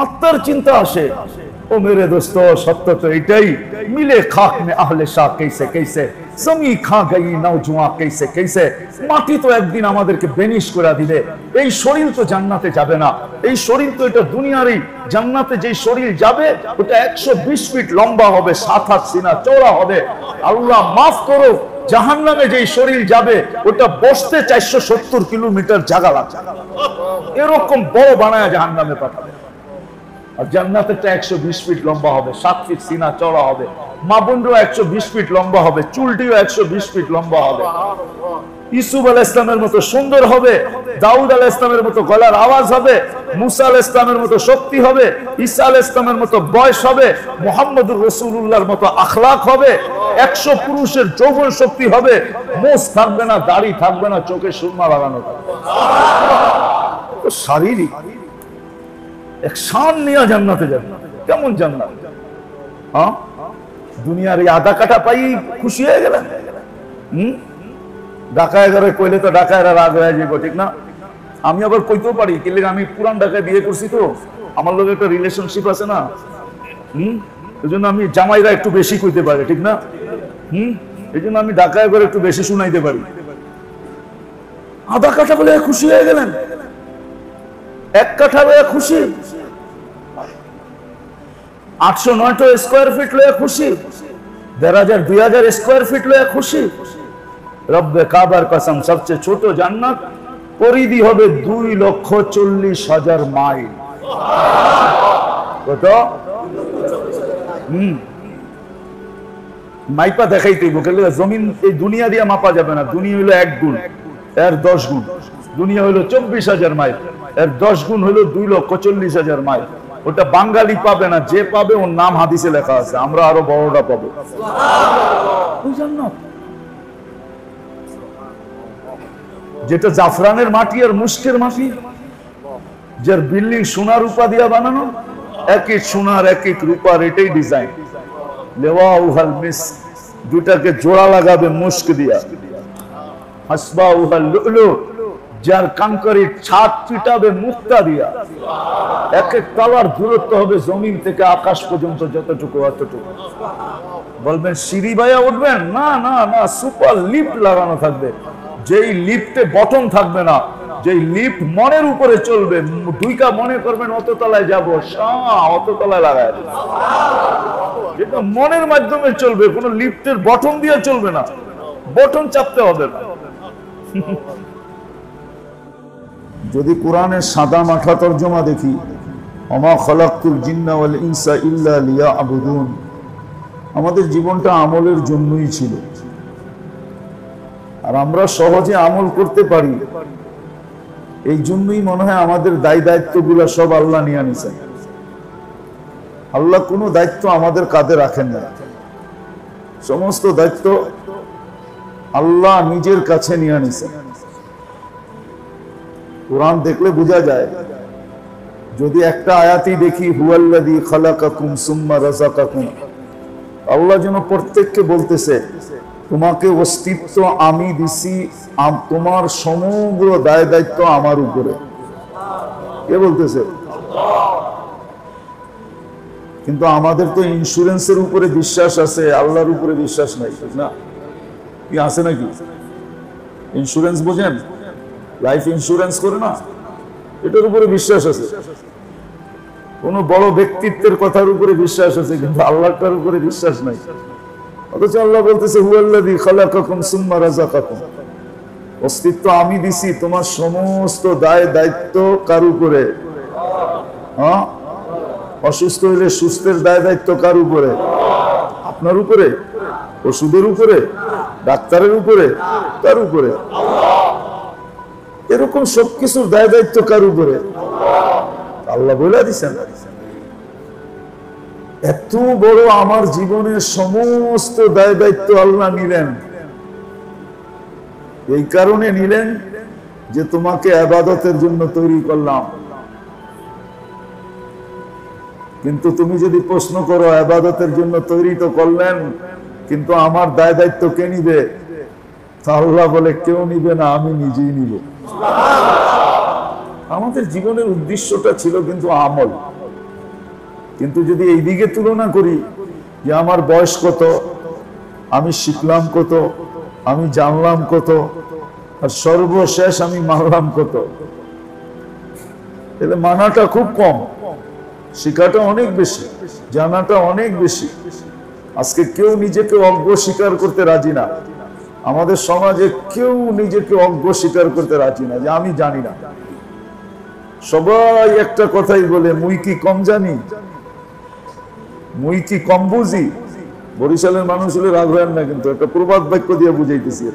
আত্মার চিন্তা আসে, ও মেরে দোস্ত সত্য তো এটাই, মিলে খাক মে আহলে শাহ कैसे कैसे, জমি খা গই নওজোয়ান कैसे कैसे, মাটি তো একদিন আমাদেরকে বেনিশ করে দিবে। এই শরীর তো জান্নাতে যাবে না, এই শরীর তো এটা দুনিয়ারই। জান্নাতে যে শরীর যাবে ওটা 120 ফিট লম্বা হবে, 7 হাত সিনা চওড়া হবে। আল্লাহ মাফ করো, জাহান্নামে যে শরীর যাবে ওটা বসতে 470 কিলোমিটার জায়গা লাগবে, এরকম বড় বানায় জাহান্নামে পাঠাবে। আর জান্নাতেরটা 120 ফিট লম্বা হবে, 7 ফিট সিনা চওড়া হবে। মা বোনরাও 120 ফিট লম্বা হবে, চুলটিও 120 ফিট লম্বা হবে। ইউসুফ আলাইহিস সালামের মতো সুন্দর হবে, দাউদ আলাইহিস সালামের মতো গলার আওয়াজ হবে, মুসা আলাইহিস সালামের মতো শক্তি হবে, ঈসা আলাইহিস সালামের মতো বয়স হবে, মুহাম্মদুর রাসূলুল্লাহর মতো আখলাক হবে, 100 পুরুষের যৌবন শক্তি হবে, মোষ থাকবে না, দাড়ি থাকবে না, চোখে সুরমা লাগানো থাকবে। তো শারীরিক এক শান নিয়ে জান্নাতে যাবে। কেমন জান্নাত? হ্যাঁ, দুনিয়ার এই আধা কাটা পাই খুশি হয়ে গেলেন? ঢাকায় ঘরে কইলে তো ঢাকায় রাগ হয়ে যাবো, ঠিক না? আমি আবার কইতেও পারি, কিন্তু আমি পুরান ঢাকায় বিয়ে করছি, তো আমার লোক একটা রিলেশনশিপ আছে না, এই জন্য আমি জামাইরা একটু বেশি কইতে পারি, ঠিক না? এই জন্য আমি ঢাকায় ঘরে একটু বেশি শুনাইতে পারি। আধা কাঠা বলে খুশি হয়ে গেলেন, 1 কাঠা লয়ে খুশি, 800-900 স্কোয়ার ফিট লয়ে খুশি, 1500-2000 স্কোয়ার ফিট লয়ে খুশি। রব্বে কাবার কসম, সবচেয়ে ছোট জান্নাত পরিধি হবে 2,40,000 মাইল। কত? মাইপা দেখাইতেই বলে, জমিন এই দুনিয়া দিয়ে মাপা যাবে না। দুনিয়া হইলো 1 গুণ, এর 10 গুণ। দুনিয়া হইলো 24,000 মাইল, এর 10 গুণ হইলো 2,40,000 মাইল। ওটা বাঙালি পাবে না, যে পাবে ওর নাম হাদিসে লেখা আছে, আমরা আরো বড়টা পাবো। যেটা জাফরানের মাটি আর মুস্কের মাটি, যার বিল্ডিং সোনার রূপা দিয়া বানানো, এক এক সোনার এক এক রূপার, এটাই ডিজাইন। লেওয়াউহাল মিস্ক, দুটাকে জোড়া লাগাবে মুস্ক দিয়া। হাসবাউহাল লুলু, যার কানকারির ছাদ পিটাবে মুক্তা দিয়া। এক এক তলার দূরত্ব হবে জমিন থেকে আকাশ পর্যন্ত, যতটুকু অতটুকু। বলবেন সিঁড়ি বাইয়া উঠবেন? না না না, সুপার লিফট লাগানো থাকবে। যেই লিফটে বটন থাকবে না, যেই লিফট মনের উপরে চলবে, দুইকা মনে করবেন অত তলায় যাবো, অত তলায় লাগায় দেবে। যেটা মনের মাধ্যমে চলবে, কোনো লিফটের বটন দিয়ে চলবে না, বটন চাপতে হবে না। যদি কোরআনের সাদা মাঠা তরজমা দেখি, ওমা খালাকতুল জিন্না ওয়াল ইনসা ইল্লা লিয়াবুদুন, আমাদের জীবনটা আমলের জন্যই ছিল। আর আমরা সহজে আমল করতে পারি, এই জন্যই মনে হয় আমাদের দায় দায়িত্বগুলো সব আল্লাহ নিয়ে নিছেন। আল্লাহ কোনো দায়িত্ব আমাদের কাঁধে রাখেন না, সমস্ত দায়িত্ব আল্লাহ নিজের কাছে নিয়ে নিছেন। কোরআন দেখলে বোঝা যায়। যদি একটা আয়াতই দেখি, হুয়াল্লাযী খালাকাকুম সুম্মা রাযাকাকুম, আল্লাহ যেন প্রত্যেককে বলতেছে তোমাকে অস্তিত্ব আমি দিছি, তোমার সমগ্র দায় দায়িত্ব আমার উপরে। কে বলতেছে? কিন্তু আমাদের তো ইন্স্যুরেন্সের উপরে বিশ্বাস আছে, আল্লাহর উপরে বিশ্বাস নাই, ঠিক না? কি আছে নাকি? ইন্স্যুরেন্স বোঝেন? লাইফ ইন্স্যুরেন্স করে না, এটার উপরে বিশ্বাস আছে। কোন বড় ব্যক্তিত্বের কথার উপরে বিশ্বাস আছে, কিন্তু আল্লাহর উপরে বিশ্বাস নাই। অথচ আল্লাহ বলতেছে হুয়াল্লাযী খালাকাকুম সুম্মা রাযাকাকুম, অস্তিত্ব আমি দিছি, তোমার সমস্ত দায় দায়িত্ব কার উপরে? হ্যাঁ, অসুস্থ হইলে সুস্থের দায় দায়িত্ব কার উপরে? আপনার উপরে। ওষুধের উপরে, ডাক্তারের উপরে, কার উপরে? এরকম সবকিছুর দায় দায়িত্ব কার উপরে? আল্লাহ বলে দিছেন। এত বড় আমার জীবনের সমস্ত দায় দায়িত্ব আল্লাহ নিলেন, এই কারণে নিলেন যে তোমাকে ইবাদতের জন্য তৈরি করলাম। কিন্তু তুমি যদি প্রশ্ন করো ইবাদতের জন্য তৈরি তো করলেন, কিন্তু আমার দায় দায়িত্ব কে নিবে? আল্লাহ বলে কেউ নিবে না, আমি নিজেই নিব। আমাদের জীবনের উদ্দেশ্যটা ছিল কিন্তু আমল। কিন্তু যদি এই দিকে তুলনা করি যে আমার বয়স কত, আমি শিখলাম কত, আমি জানলাম কত, আর সর্বশেষ আমি মানলাম কত, তাহলে মানাটা খুব কম, শিখাটা অনেক বেশি, জানাটা অনেক বেশি। আজকে কেউ নিজেকে অজ্ঞ স্বীকার করতে রাজি না। আমাদের সমাজে কেউ নিজেকে অজ্ঞ স্বীকার করতে রাজি না যে আমি জানি না। সবাই একটা কথাই বলে, মুই কি কম জানি, মুই কি কম বুঝি। বরিশালের মানুষ হলে রাগ হয় না, কিন্তু একটা প্রবাদ বাক্য দিয়ে বুঝাইতেছি।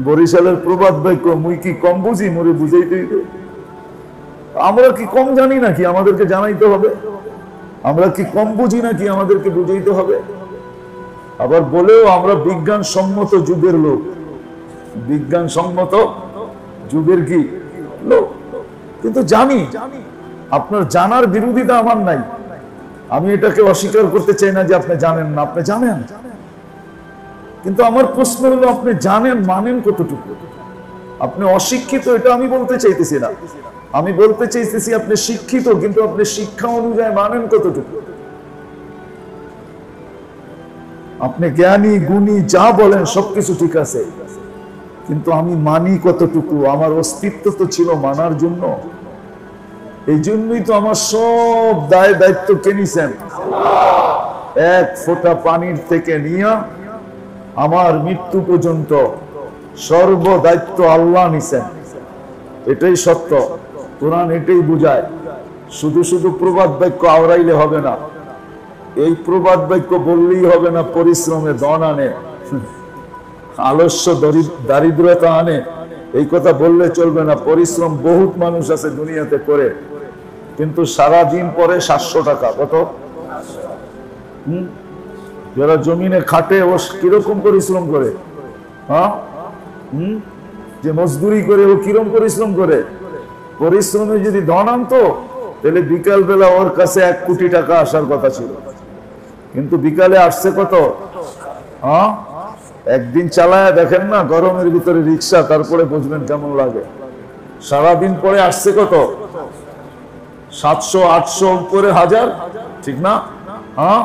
বরিশালের প্রবাদ বাক্য, মুই কি কম বুঝি, মোরে বুঝাইতে। আমরা কি কম জানি নাকি আমাদেরকে জানাইতে হবে? আমরা কি কম বুঝি নাকি আমাদেরকে বুঝাইতে হবে? আবার বলেও আমরা বিজ্ঞান সম্মত যুগের লোক, বিজ্ঞান সম্মত যুগের কি লোক, কিন্তু জানি। আপনার জানার বিরোধিতা আমার নাই, আমি এটাকে অস্বীকার করতে চাই না যে আপনি জানেন না, আপনি জানেন। কিন্তু আমার প্রশ্ন হলো, আপনি জানেন মানেন কতটুকু? আপনি অশিক্ষিত এটা আমি বলতে চাইতেছি না, আমি বলতে চাইতেছি আপনি শিক্ষিত, কিন্তু আপনি শিক্ষা অনুযায়ী মানেন কতটুকু? আপনি জ্ঞানী গুণী যা বলেন সবকিছু ঠিক আছে, কিন্তু আমি মানি কতটুকু? আমার অস্তিত্ব তো ছিল মানার জন্য। এই জন্যই তো আমার সব দায় দায়িত্ব কে নিছেন? এক ফোঁটা পানির থেকে নিয়ে আমার মৃত্যু পর্যন্ত সর্ব দায়িত্ব আল্লাহ নিছেন। এটাই সত্য, কোরআন এটাই বুঝায়। শুধু শুধু প্রবাদ বাক্য আওড়াইলে হবে না, এই প্রবাদ বাক্য বললেই হবে না। পরিশ্রমে ধন আনে, আলস্য দারিদ্রতা আনে, এই কথা বললে চলবে না। পরিশ্রম বহুত মানুষ আছে দুনিয়াতে করে, কিন্তু সারা দিন পরে 700 টাকা। কত? যারা জমিনে খাটে ও কিরকম পরিশ্রম করে, হ্যাঁ, যে মজদুরি করে ও কিরকম পরিশ্রম করে। পরিশ্রমে যদি ধন আনতো তাহলে বিকাল বেলা ওর কাছে 1 কোটি টাকা আসার কথা ছিল, কিন্তু বিকালে আসছে কত? হ্যাঁ, একদিন চালায় দেখেন না গরমের ভিতরে রিক্সা, তারপরে বুঝবেন কেমন লাগে। সারাদিন পরে আসছে কত? 700 800 উপরে 1000, ঠিক না? হ্যাঁ,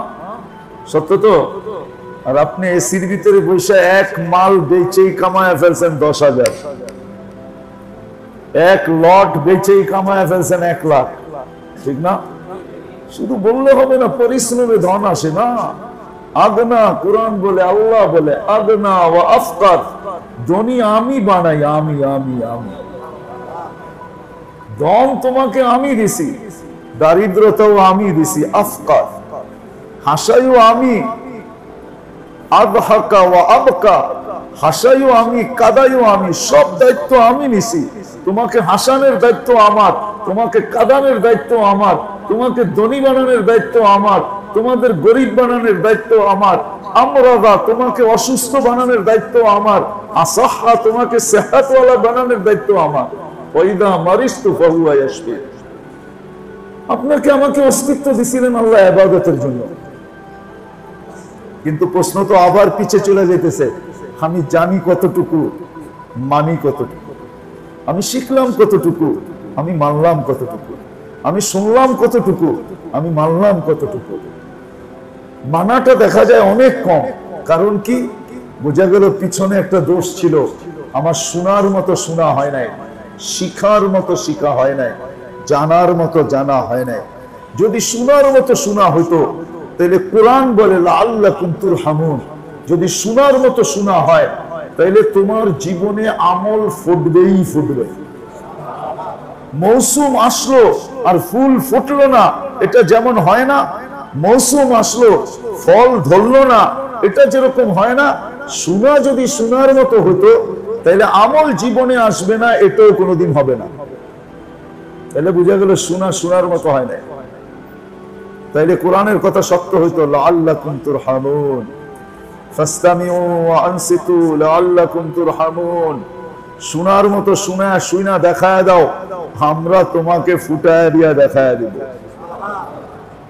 সত্য তো। আর আপনি এসির ভিতরে বসে এক মাল বেচেই কামায় ফেলছেন 10,000, এক লট বেচেই কামায় ফেলছেন 1 লাখ, ঠিক না? শুধু বললে হবে না, পরিশ্রমে ধন আসে না। আগনা, কোরআন বলে, আল্লাহ বলে, আগনা ওয়া আফকার, ধনী আমি বানাই, আমি আমি আমি। ধন তোমাকে আমি দিছি, দারিদ্রতাও আমি দিছি। আফকার, হাসাইও আমি, আদহাকা ওয়া আবকা, হাসাইও আমি, কাদাইও আমি, সব দায়িত্ব আমি নিছি। তোমাকে হাসানের দায়িত্ব আমার, তোমাকে কাদানের দায়িত্ব আমার, তোমাকে ধনী বানানোর দায়িত্ব আমার, তোমাদের গরিব বানানোর দায়িত্ব আমার, আমরাদা তোমাকে অসুস্থ বানানোর দায়িত্ব আমার, আসাহা তোমাকে সেহাতওয়ালা বানানোর দায়িত্ব আমার, ওয়াইদা মারিস্তু ফাহুয়া ইয়াশফি। আপনাকে আমাকে অস্তিত্ব দিছিলেন আল্লাহ ইবাদতের জন্য। কিন্তু প্রশ্ন তো আবার পিছে চলে যেতেছে, আমি জানি কতটুকু, মানি কতটুকু, আমি শিখলাম কতটুকু, আমি মানলাম কতটুকু, আমি শুনলাম কতটুকু, আমি মানলাম কতটুকু। মানাটা দেখা যায় অনেক কম। কারণ কি? বোঝা গেল পিছনে একটা দোষ ছিল, আমার শোনার মতো শোনা হয় নাই, শিখার মতো শিখা হয় নাই, জানার মতো জানা হয় নাই। যদি শোনার মতো শোনা হইতো তাহলে কোরআন বলে লাআল্লাকুম তুরহামুন, যদি শোনার মতো শোনা হয় তাহলে তোমার জীবনে আমল ফুটবেই ফুটবে। মৌসুম আসলো আর ফুল ফুটলো না, এটা যেমন হয় না, মৌসুম আসলো ফল ধরলো না, এটা যেরকম হয় না, শোনা যদি শোনার মতো হতো তাহলে আমল জীবনে আসবে না, এটাও কোনোদিন হবে না। তাহলে বুঝা গেল শোনা শোনার মতো হয় না। তাইলে কোরআনের কথা সত্য হইতো, লাআল্লাকুম তুরহামুন, ফাসতামিউ ওয়া আনসিতু লাআল্লাকুম তুরহামুন। শোনার মতো শুনা দেখায় দাও, আমরা তোমাকে ফুটায় দিয়া দেখায় দিব,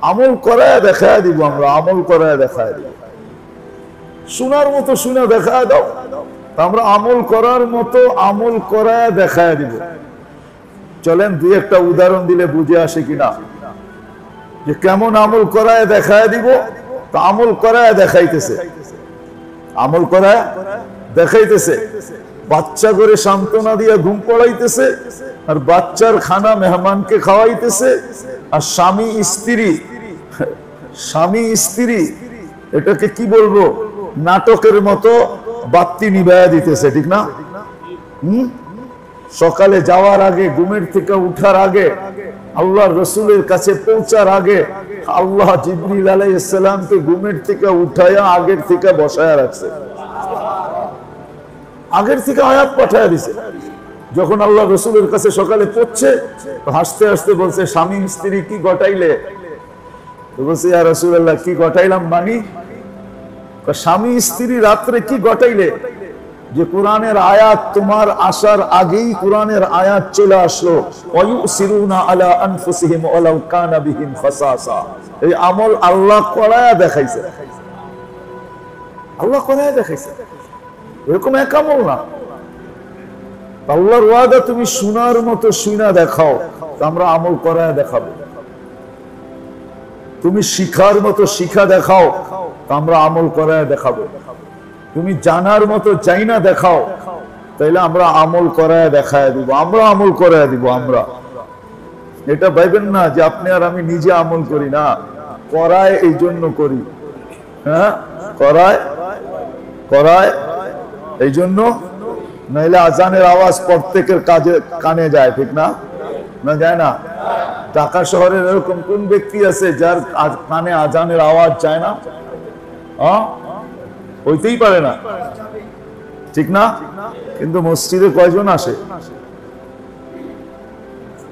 আমল করায় দেখায় দিব, আমরা আমল করায় দেখায় দিব। শোনার মতো শুনে দেখায় দাও, আমরা আমল করার মতো আমল করায় দেখায় দিব। চলেন দুই একটা উদাহরণ দিলে বুঝে আসে কিনা। যে কেমন আমল করায় দেখায় দিব, তো আমল করায় দেখাইতেছে, আমল করায় দেখাইতেছে। বাচ্চা করে সান্ত্বনা দিয়া ঘুম পড়াইতেছে, আর বাচ্চার খানা মেহমানকে খাওয়াইতেছে, আর স্বামী স্ত্রী এটাকে কি বলবো, নাটকের মতো বাতি নিভায়া দিতেছে, ঠিক না? সকালে যাওয়ার আগে, ঘুমের থেকে উঠার আগে, আল্লাহর রসুলের কাছে পৌঁছার আগে আল্লাহ জিবরিল আলাইহিস সালামকে ঘুমের থেকে উঠায়া আগের থেকে বসায়া রাখছে, আগের থেকে আয়াত পাঠায়া দিছে। যখন আল্লাহ রসুলের কাছে সকালে পড়ছে, হাসতে হাসতে বলছে, স্বামী স্ত্রী কি ঘটাইলে? বলছে, ইয়া রাসূলুল্লাহ, কি ঘটাইলাম মানি? স্বামী স্ত্রী রাত্রে কি ঘটাইলে? যে কোরআনের আয়াত তোমার আসার আগেই কোরআনের আয়াত চলে আসলো, ওয়ায়ুসিরুনা আলা আনফুসিহিম ওয়ালাউ কানা বিহিম খাসাসা। এই আমল আল্লাহ করায়া দেখাইছে, আল্লাহ করায়া দেখাইছে, এরকম এক আমল না। আল্লাহর ওয়াদা, তুমি শোনার মতো শুনা দেখাও, আমরা আমল করায়া দেখাবো। তুমি শিখার মতো শিখা দেখাও, আমরা আমল করায়া দেখাবো। তুমি জানার মতো চাই না দেখাও, তাইলে আমরা আমল করায় দেখায় দিব, আমরা আমল করায় দিব। আমরা এটা ভাইবেন না যে আপনি আর আমি নিজে আমল করি না, করায় এই জন্য করি। হ্যাঁ, করায় এই জন্য, নাইলে আজানের আওয়াজ প্রত্যেকের কানে যায়, ঠিক না? না যায় না? ঢাকা শহরের এরকম কোন ব্যক্তি আছে যার কানে আজানের আওয়াজ যায় না? হইতেই পারে না, ঠিক না? কিন্তু মসজিদে কয়জন আসে?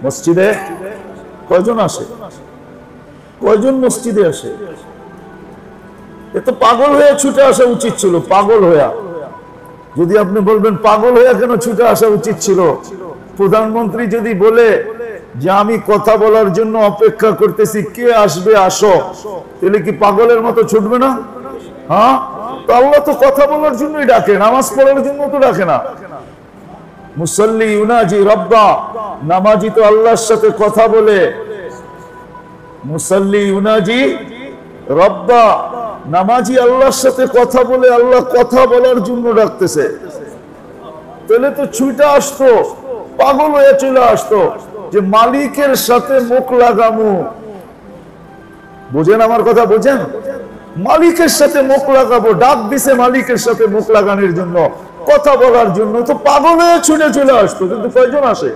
মসজিদে কয়জন আসে? কয়জন মসজিদে আসে? এ তো পাগল হয়ে ছুটে আসা উচিত ছিল, পাগল হইয়া। যদি আপনি বলবেন পাগল হইয়া কেন ছুটে আসা উচিত ছিল, প্রধানমন্ত্রী যদি বলে যে আমি কথা বলার জন্য অপেক্ষা করতেছি, কে আসবে আসো, তাহলে কি পাগলের মতো ছুটবে না? হ্যাঁ, আল্লাহ তো কথা বলার জন্যই ডাকে, নামাজ পড়ার জন্য তো ডাকে না। মুসাল্লি ইউনাজি রব্বা, নামাজি তো আল্লাহর সাথে কথা বলে। মুসাল্লি ইউনাজি রব্বা, নামাজি আল্লাহর সাথে কথা বলে, আল্লাহ কথা বলার জন্য ডাকতেছে। তাহলে তো ছুটে আসতো, পাগল হয়ে চলে আসতো যে মালিকের সাথে মুখ লাগামু। বুঝেন আমার কথা? বুঝেন? মালিকের সাথে মুখ লাগাবো, ডাক দিছে মালিকের সাথে মুখ লাগানোর জন্য, কথা বলার জন্য, তো পাগল হয়ে ছুটে চলে আসতো। কিন্তু কয়জন আসে?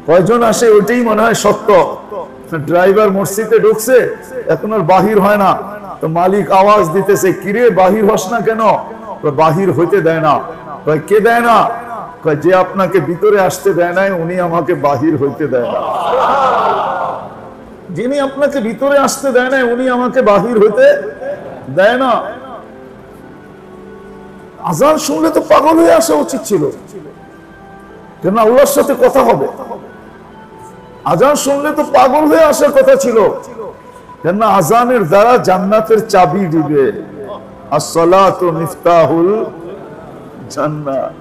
কয়জন আসে? ওইটাই মনে হয় সত্য। ড্রাইভার মসজিদে ঢুকছে, এখন আর বাহির হয় না, তো মালিক আওয়াজ দিতেছে, কিরে বাহির হস না কেন? বাহির হইতে দেয় না। কে দেয় না? যে আপনাকে ভিতরে আসতে দেয় নাই, উনি আমাকে বাহির হইতে দেয় না। যিনি আপনাকে ভিতরে আসতে দেয় না, উনি আমাকে বাহির হইতে দেয় না। আজান শুনলে তো পাগল হয়ে আসা উচিত ছিল, কেন আল্লাহর সাথে কথা হবে। আজান শুনলে তো পাগল হয়ে আসার কথা ছিল, কেন আজানের দ্বারা জান্নাতের চাবি দিবে। আসসালাতু মিফতাহুল জান্নাত।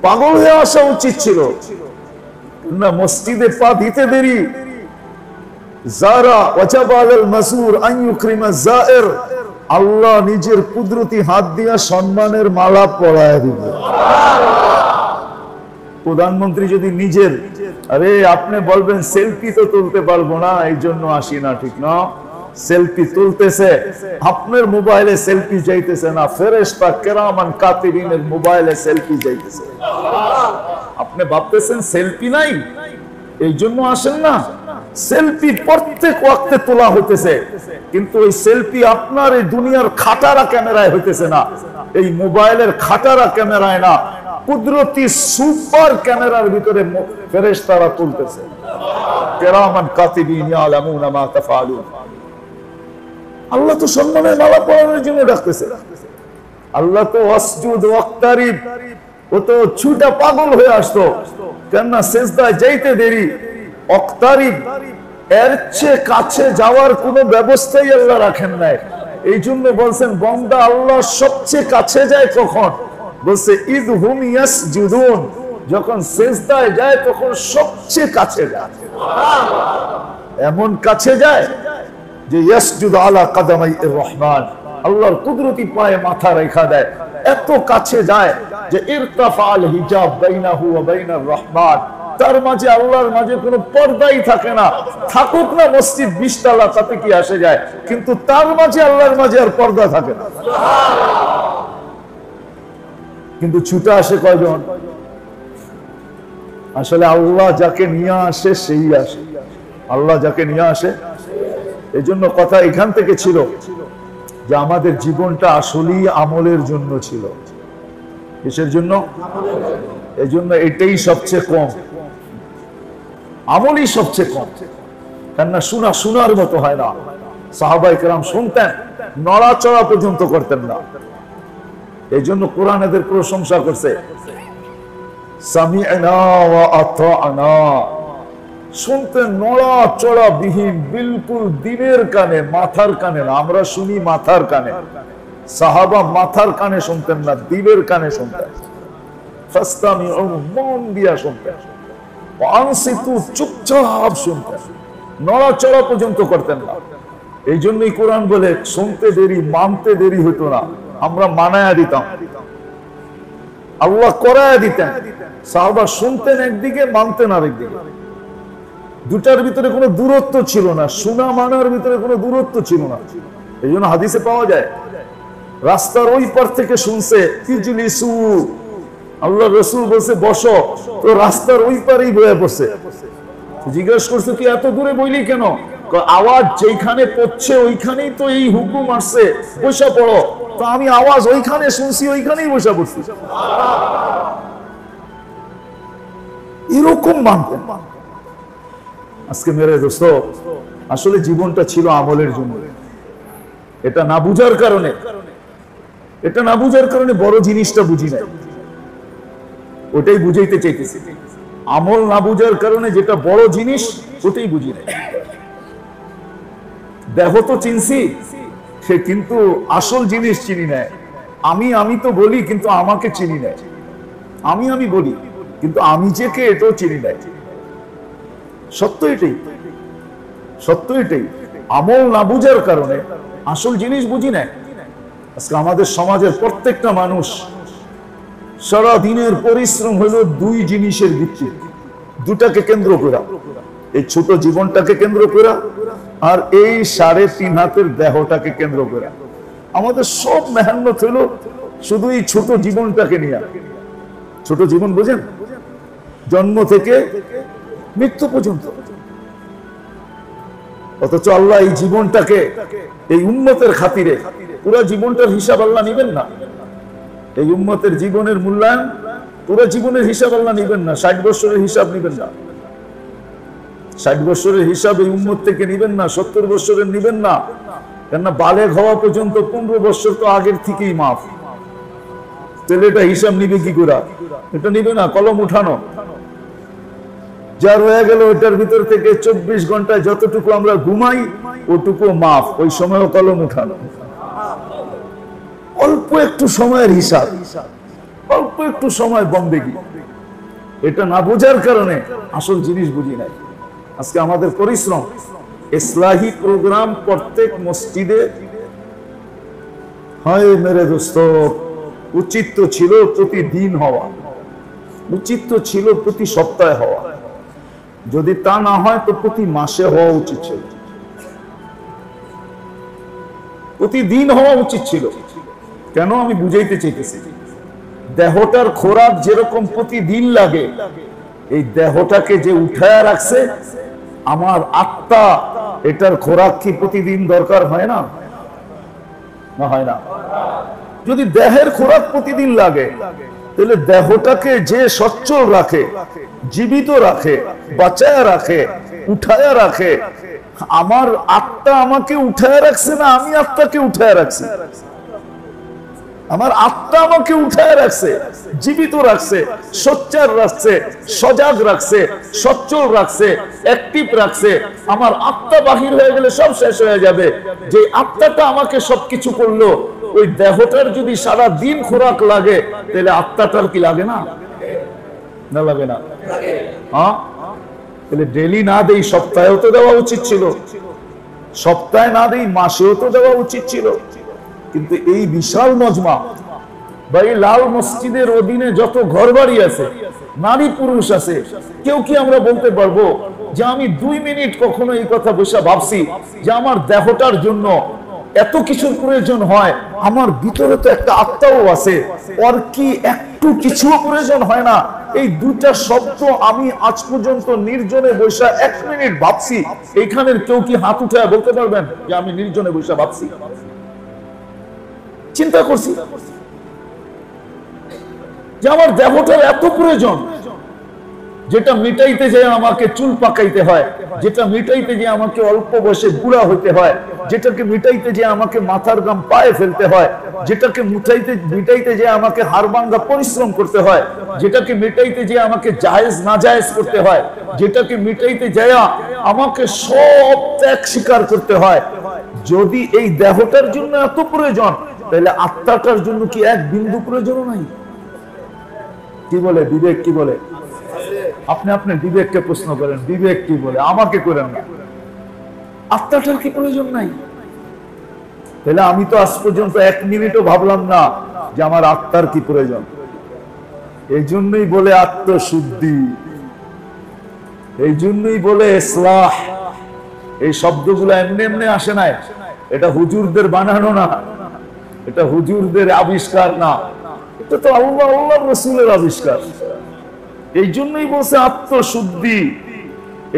পাগল হয়ে আসা উচিত ছিল না। মসজিদে পা দিতে দেরি, যারা ওয়াজাবা আলাল মাসুর আন ইউকরিমা যায়ের, আল্লাহ নিজের কুদরতি হাত দিয়া সম্মানের মালা পরায় দিবে। প্রধানমন্ত্রী যদি নিজের, আরে আপনি বলবেন সেলফি তো তুলতে পারবো না, এই জন্য আসি না, ঠিক না? সেলফি তুলতেছে, আপনার মোবাইলে সেলফি যাইতেছে না, ফেরেশতা কিরামান কাতিবিনের মোবাইলে সেলফি যাইতেছে। আপনি ভাবতেছেন সেলফি নাই, এই জন্য আসেন না। সেলফি প্রত্যেক ওয়াক্তে তোলা হইতেছে, কিন্তু ওই সেলফি আপনার এই দুনিয়ার খাটারা ক্যামেরায় হইতেছে না, এই মোবাইলের খাটারা ক্যামেরায় না, কুদরতি সুপার ক্যামেরার ভিতরে ফেরেশতারা তুলতেছে। কিরামান কাতিবিন ইয়ালামুনা মা তাফআলুন। আল্লাহ তো সম্মানের মালা পরানোর জন্য ডাকতেছে। আল্লাহ তো ওয়াসজুদ ওয়াক্তারিব, ও তো ছুটা পাগল হয়ে আসতো, কেননা সিজদায় যাইতে দেরি। ওয়াক্তারিব, এর চেয়ে কাছে যাওয়ার কোনো ব্যবস্থাই আল্লাহ রাখেন নাই। এই জন্য বলছেন বান্দা আল্লাহ সবচেয়ে কাছে যায় কখন? বলছে ইদ হুম ইয়াসজুদুন, যখন সিজদায় যায় তখন সবচেয়ে কাছে যায়, এমন কাছে যায় যে ইয়াসজুদু আলা কাদামাই রহমান, আল্লাহর কুদরতি পায়ে মাথা রেখা দেয়, এত কাছে যায় যে ইরতাফাল হিজাব বাইনাহু ওয়া বাইনার রহমান, তার মাঝে আল্লাহর মাঝে কোনো পর্দাই থাকে না। থাকুক না মসজিদ 20 তলা, তাতে কি আসে যায়, কিন্তু তার মাঝে আল্লাহর মাঝে আর পর্দা থাকে না। কিন্তু ছুটে আসে কয়জন? আসলে আল্লাহ যাকে নিয়ে আসে সেই আসে, আল্লাহ যাকে নিয়ে আসে। এই জন্য কথা এখান থেকে ছিল যে আমাদের জীবনটা আসলেই আমলের জন্য ছিল। কিসের জন্য? এই জন্য এটাই সবচেয়ে কম, আমলই সবচেয়ে কম। কেননা শোনার মতো হয় না। সাহাবায়ে কেরাম শুনতেন, নড়াচড়া পর্যন্ত করতেন না। এই জন্য কোরআন এদের প্রশংসা করছে, সামি'না ওয়া আতা'না, শুনতেন নড়াচড়া বিহীন, বিলকুল দিনের কানে, মাথার কানে না। আমরা শুনি মাথার কানে, সাহাবা মাথার কানে শুনতেন না, দিলের কানে শুনতেন। ফাস্তামি'উ, মন দিয়া শুনতেন। ওয়া আনসিতু, চুপচাপ শুনতেন, নড়াচড়া পর্যন্ত করতেন না। এই জন্যই কোরআন বলে শুনতে দেরি, মানতে দেরি হতো না, আমরা মানায়া দিতাম, আল্লাহ করায়া দিতেন। সাহাবা শুনতেন একদিকে, মানতেন আরেকদিকে, দুটার ভিতরে কোনো দূরত্ব ছিল না, শোনা মানার ভিতরে কোনো দূরত্ব ছিল না। এই জন্য হাদিসে পাওয়া যায়, রাস্তার ওই পার থেকে শুনছে ইজলিসু, আল্লাহ রাসূল বলছে বসো, তো রাস্তার ওই পারেই বয়ে পড়ছে। জিজ্ঞেস করছে কি এত দূরে বইলি কেন? আওয়াজ যেখানে পড়ছে ওইখানেই তো এই হুকুম আসছে, বসে পড়ো। তো আমি আওয়াজ ওইখানে শুনছি, ওইখানেই বসে পড়ছি। এরকম মানতেন। আজকে মেরে দোস্ত, আসলে জীবনটা ছিল আমলের জন্য। এটা না বুঝার কারণে, এটা না বুঝার কারণে বড় জিনিসটা বুঝি নাই, ওটাই বুঝাইতে চাইতেছি। আমল না বুঝার কারণে যেটা বড় জিনিস ওটাই বুঝি নাই। দেহ তো চিনছি, সে কিন্তু আসল জিনিস চিনি নাই। আমি তো বলি কিন্তু আমাকে চিনি নাই, আমি বলি কিন্তু আমি যে কে এটাও চিনি নাই। সত্য এটাই, সত্য এটাই। আমল না বুঝার কারণে আসল জিনিস বুঝি নাই। আজকে আমাদের সমাজের প্রত্যেকটা মানুষ সারা দিনের পরিশ্রম হলো দুই জিনিসের ভিত্তি, দুটাকে কেন্দ্র করা, এই ছোট জীবনটাকে কেন্দ্র করা আর এই 3.5 হাতের দেহটাকে কেন্দ্র করা। আমাদের সব মেহনত হলো শুধু এই ছোট জীবনটাকে নিয়ে। ছোট জীবন বুঝেন, জন্ম থেকে মৃত্যু পর্যন্ত। অথচ আল্লাহ এই জীবনটাকে, এই উম্মতের খাতিরে পুরো জীবনটার হিসাব আল্লাহ নিবেন না। এই উম্মতের জীবনের মূল্যায়ন, পুরো জীবনের হিসাব আল্লাহ নিবেন না। 60 বছরের হিসাব নিবেন না, 60 বছরের হিসাব এই উম্মত থেকে নিবেন না, 70 বছরের নিবেন না। কেননা বালেগ হওয়া পর্যন্ত 15 বছর তো আগের থেকেই মাফ। তাহলে এটা হিসাব নিবে কি করে? এটা নিবে না, কলম উঠানো। যা রয়ে গেল ওটার ভিতর থেকে 24 ঘন্টায় যতটুকু আমরা ঘুমাই ওটুকু মাফ, ওই সময়ও কলম উঠানো। অল্প একটু সময়ের হিসাব, অল্প একটু সময় বন্দেগী। এটা না বোঝার কারণে আসল জিনিস বুঝি নাই। আজকে আমাদের পরিশ্রম, ইসলাহি প্রোগ্রাম প্রত্যেক মসজিদে হয় মেরে দোস্ত। উচিত তো ছিল প্রতিদিন হওয়া, উচিত তো ছিল প্রতি সপ্তাহে হওয়া। যদি তা না হয় তো প্রতি মাসে হওয়া উচিত ছিল, প্রতিদিন হওয়া উচিত ছিল। কেন আমি বুঝাইতে চাইতেছি, দেহটার খোরাক যেরকম প্রতিদিন লাগে, এই দেহটাকে যে উঠায় রাখছে আমার আত্মা, এটার খোরাক কি প্রতিদিন দরকার হয় না? না হয় না? যদি দেহের খোরাক প্রতিদিন লাগে তাহলে দেহটাকে যে সচ্ছল রাখে, জীবিত রাখে, বাঁচায় রাখে, উঠায় রাখে, আমার আত্মা আমাকে উঠায় রাখছে না আমি আত্মাকে উঠায় রাখছি? আমার আত্মা আমাকে উঠায় রাখছে, জীবিত রাখছে, সোচ্চার রাখছে, সজাগ রাখছে, সচ্ছল রাখছে, অ্যাক্টিভ রাখছে। আমার আত্মা বাহির হয়ে গেলে সব শেষ হয়ে যাবে। যে আত্মাটা আমাকে সবকিছু করলো, ওই দেহটার যদি সারা দিন খোরাক লাগে তাহলে আত্মাটার কি লাগে না? না লাগে না? হ্যাঁ, তাহলে ডেলি না দেই সপ্তাহেও তো দেওয়া উচিত ছিল, সপ্তাহে না দেই মাসেও তো দেওয়া উচিত ছিল। কিন্তু এই বিশাল মজমা বা এই লাল মসজিদের অধীনে যত ঘর বাড়ি আছে, নারী পুরুষ আছে, কেউ কি আমরা বলতে পারবো যে আমি 2 মিনিট কখনো এই কথা বসে ভাবছি যে আমার দেহটার জন্য এত কিছুর প্রয়োজন হয়? আমার ভিতরে তো একটা আত্মাও আছে, ওর কি একটু কিছু প্রয়োজন হয় না? এই দুটা শব্দ আমি আজ পর্যন্ত নির্জনে বসে 1 মিনিট ভাবছি। এইখানের কেউ কি হাত উঠায় বলতে পারবেন যে আমি নির্জনে বসে ভাবছি, চিন্তা করছি যে আমার দেহটার এত প্রয়োজন, যেটা মিটাইতে যে আমাকে চুল পাকাইতে হয়, যেটা মিটাইতে যে আমাকে অল্প বয়সে বুড়া হইতে হয়, যেটাকে মিটাইতে যে আমাকে মাথার গাম পায়ে ফেলতে হয়, যেটাকে মিটাইতে যে আমাকে হাড়ভাঙ্গা পরিশ্রম করতে হয়, যেটাকে মিটাইতে যে আমাকে জায়েজ নাজায়েজ করতে হয়, যেটাকে মিটাইতে যায় আমাকে সব ত্যাগ স্বীকার করতে হয়। যদি এই দেহটার জন্য এত প্রয়োজন, তাহলে আত্মাটার জন্য কি এক বিন্দু প্রয়োজন নাই? কি বলে বিবেক? কি বলে? আপনি আপনার বিবেককে প্রশ্ন করেন, বিবেক কি বলে, আমাকে করেন না। আত্মাটার কি প্রয়োজন নাই? তাহলে আমি তো আজ পর্যন্ত 1 মিনিটও ভাবলাম না যে আমার আত্মার কি প্রয়োজন। এই জন্যই বলে আত্মশুদ্ধি, এই জন্যই বলে ইসলাহ। এই শব্দগুলো এমনি এমনি আসে নাই, এটা হুজুরদের বানানো না, এটা হুজুরদের আবিষ্কার না, এটা তো আল্লাহ রাসূলের আবিষ্কার। এই জন্যই বলছে আত্মশুদ্ধি,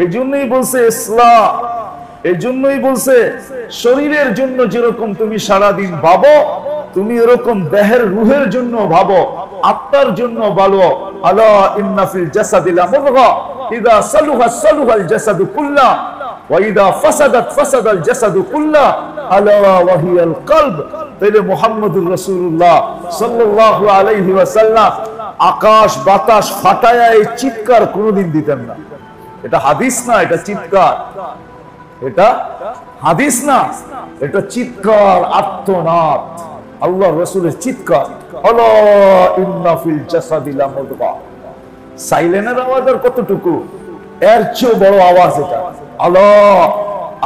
এই জন্যই বলছে ইসলাহ, এই জন্যই বলছে শরীরের জন্য যেরকম তুমি সারাদিন ভাবো, তুমি এরকম দেহের রুহের জন্য ভাবো, আত্মার জন্য ভালো। আলা ইন্না ফিল জাসাদি লামুদগা ইযা সালুহা সালুহাল জাসাদু কুল্লা ওয়া ইযা ফাসাদাত ফাসাদাল জাসাদু কুল্লা আলা ওয়া হিয়াল কলব। তাইলে মুহাম্মদুর রাসূলুল্লাহ সাল্লাল্লাহু আলাইহি ওয়াসাল্লাম আকাশ বাতাস ফাটায়া এই চিৎকার কোনোদিন দিতেন না। এটা হাদিস না, এটা চিৎকার। এটা হাদিস না, এটা চিৎকার, আর্তনাদ, আল্লাহ রাসূলের চিৎকার। আলা ইন্না ফিল জাসাদি লামুদগা। সাইলেনের আওয়াজ আর কতটুকু, এর চেয়ে বড় আওয়াজ এটা। আল্লাহ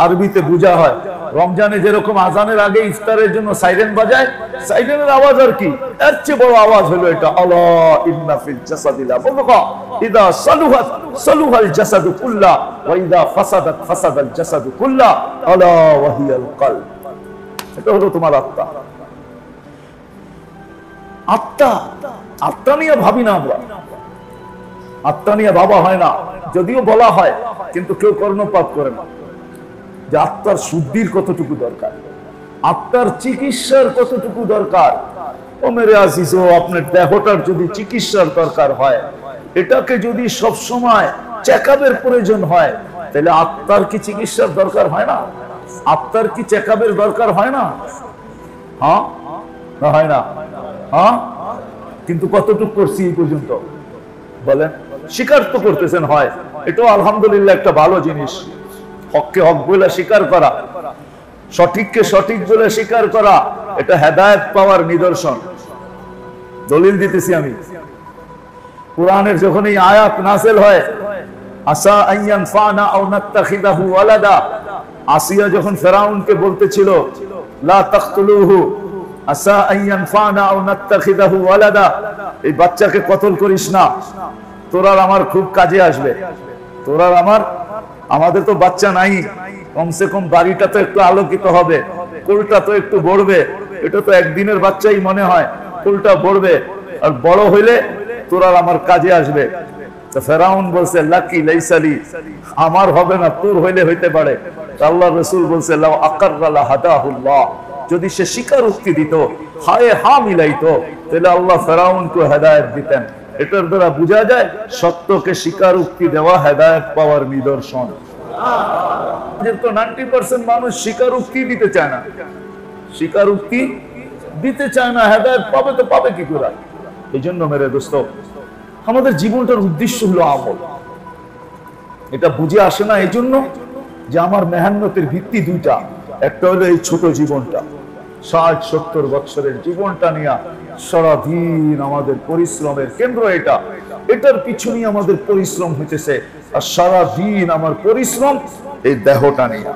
আরবিতে বোঝা হয়, রমজানে যেরকম আজানের আগে ইফতারের জন্য সাইরেন বাজায়, সাইরেনের আওয়াজ আর কি, এর চেয়ে বড় আওয়াজ হলো এটা। আল্লাহ ইন্না ফিল জাসাদি লামুদগা ইযা সালুহাত সালুহাল জাসাদু কুল্লা ওয়া ইযা ফাসাদাত ফাসাদাল জাসাদু কুল্লা আলা ওয়া হিয়াল কলব। এটা হলো তোমার আত্মা। আত্মা, আত্মা নিয়ে ভাবি না আমরা, আত্মা নিয়ে ভাবা হয় না, যদিও বলা হয়, কিন্তু কেউ কর্ণপাত করে না যে আত্মার শুদ্ধির কতটুকু দরকার, আত্মার চিকিৎসার কতটুকু দরকার। ও মেরে আজিজ, আপনার দেহটার যদি চিকিৎসার দরকার হয়, এটাকে যদি সব সময় চেকআপের প্রয়োজন হয়, তাহলে আত্মার কি চিকিৎসার দরকার হয় না? আত্মার কি চেকআপের দরকার হয় না? হ্যাঁ, হয় না? হ্যাঁ, কিন্তু কতটুকু করছি এই পর্যন্ত বলেন? স্বীকার তো করতেছেন, হয়, এটাও আলহামদুলিল্লাহ একটা ভালো জিনিস। হককে হক বলে স্বীকার করা, সঠিককে সঠিক বলে স্বীকার করা, এটা হেদায়েত পাওয়ার নিদর্শন। দলিল দিতেছি আমি। কোরআনের যখন এই আয়াত নাযিল হয়, আসা আইয়ান ফানা আও নাত্তাখিদাহু ওয়ালাদা, আসিয়া যখন ফেরাউনকে বলতেছিল লা তাকতুলুহু আসা আইয়ান ফানা আও নাত্তাখিদাহু ওয়ালাদা, এই বাচ্চাকে কতল করিস না, তোরা আমার খুব কাজে আসবে। তোরা আমাদের তো বাচ্চা নাই, কমসে কম বাড়িটা তো একটু আলোকিত হবে, কুলটা তো একটু বড়বে, এটা তো একদিনের বাচ্চাই মনে হয়, কুলটা বড়বে, আর বড় হইলে তোরা আমার কাজে আসবে। তো ফেরাউন বলছে লাকি লাইসালি, আমার হবে না, তোর হইলে হইতে পারে। আল্লাহ রাসূল বলছে লাউ আকাররা লাহাদাহুল্লাহ, যদি সে স্বীকারোক্তি দিত, হায় হা মিলাইতো, তাহলে আল্লাহ ফেরাউনকে হেদায়েত দিতেন। এটার দ্বারা বোঝা যায় সত্যকে স্বীকারোক্তি দেওয়া হেদায়েত পাওয়ার নিদর্শন। তো 90% মানুষ স্বীকারোক্তি দিতে চায় না, স্বীকারোক্তি দিতে চায় না, হেদায়েত পাবে তো পাবে কি করে? এই জন্য মেরে দোস্ত, আমাদের জীবনটার উদ্দেশ্য হলো আমল। এটা বুঝে আসে না এই জন্য যে আমার মেহনতের ভিত্তি দুইটা, একটা হলো এই ছোট জীবনটা, 60-70 বছরের জীবনটা নিয়ে সারাদিন আমাদের পরিশ্রমের কেন্দ্র এটা, এটার পিছনেই আমাদের পরিশ্রম হইতেছে। আর সারাদিন আমার পরিশ্রম এই দেহটা নিয়ে।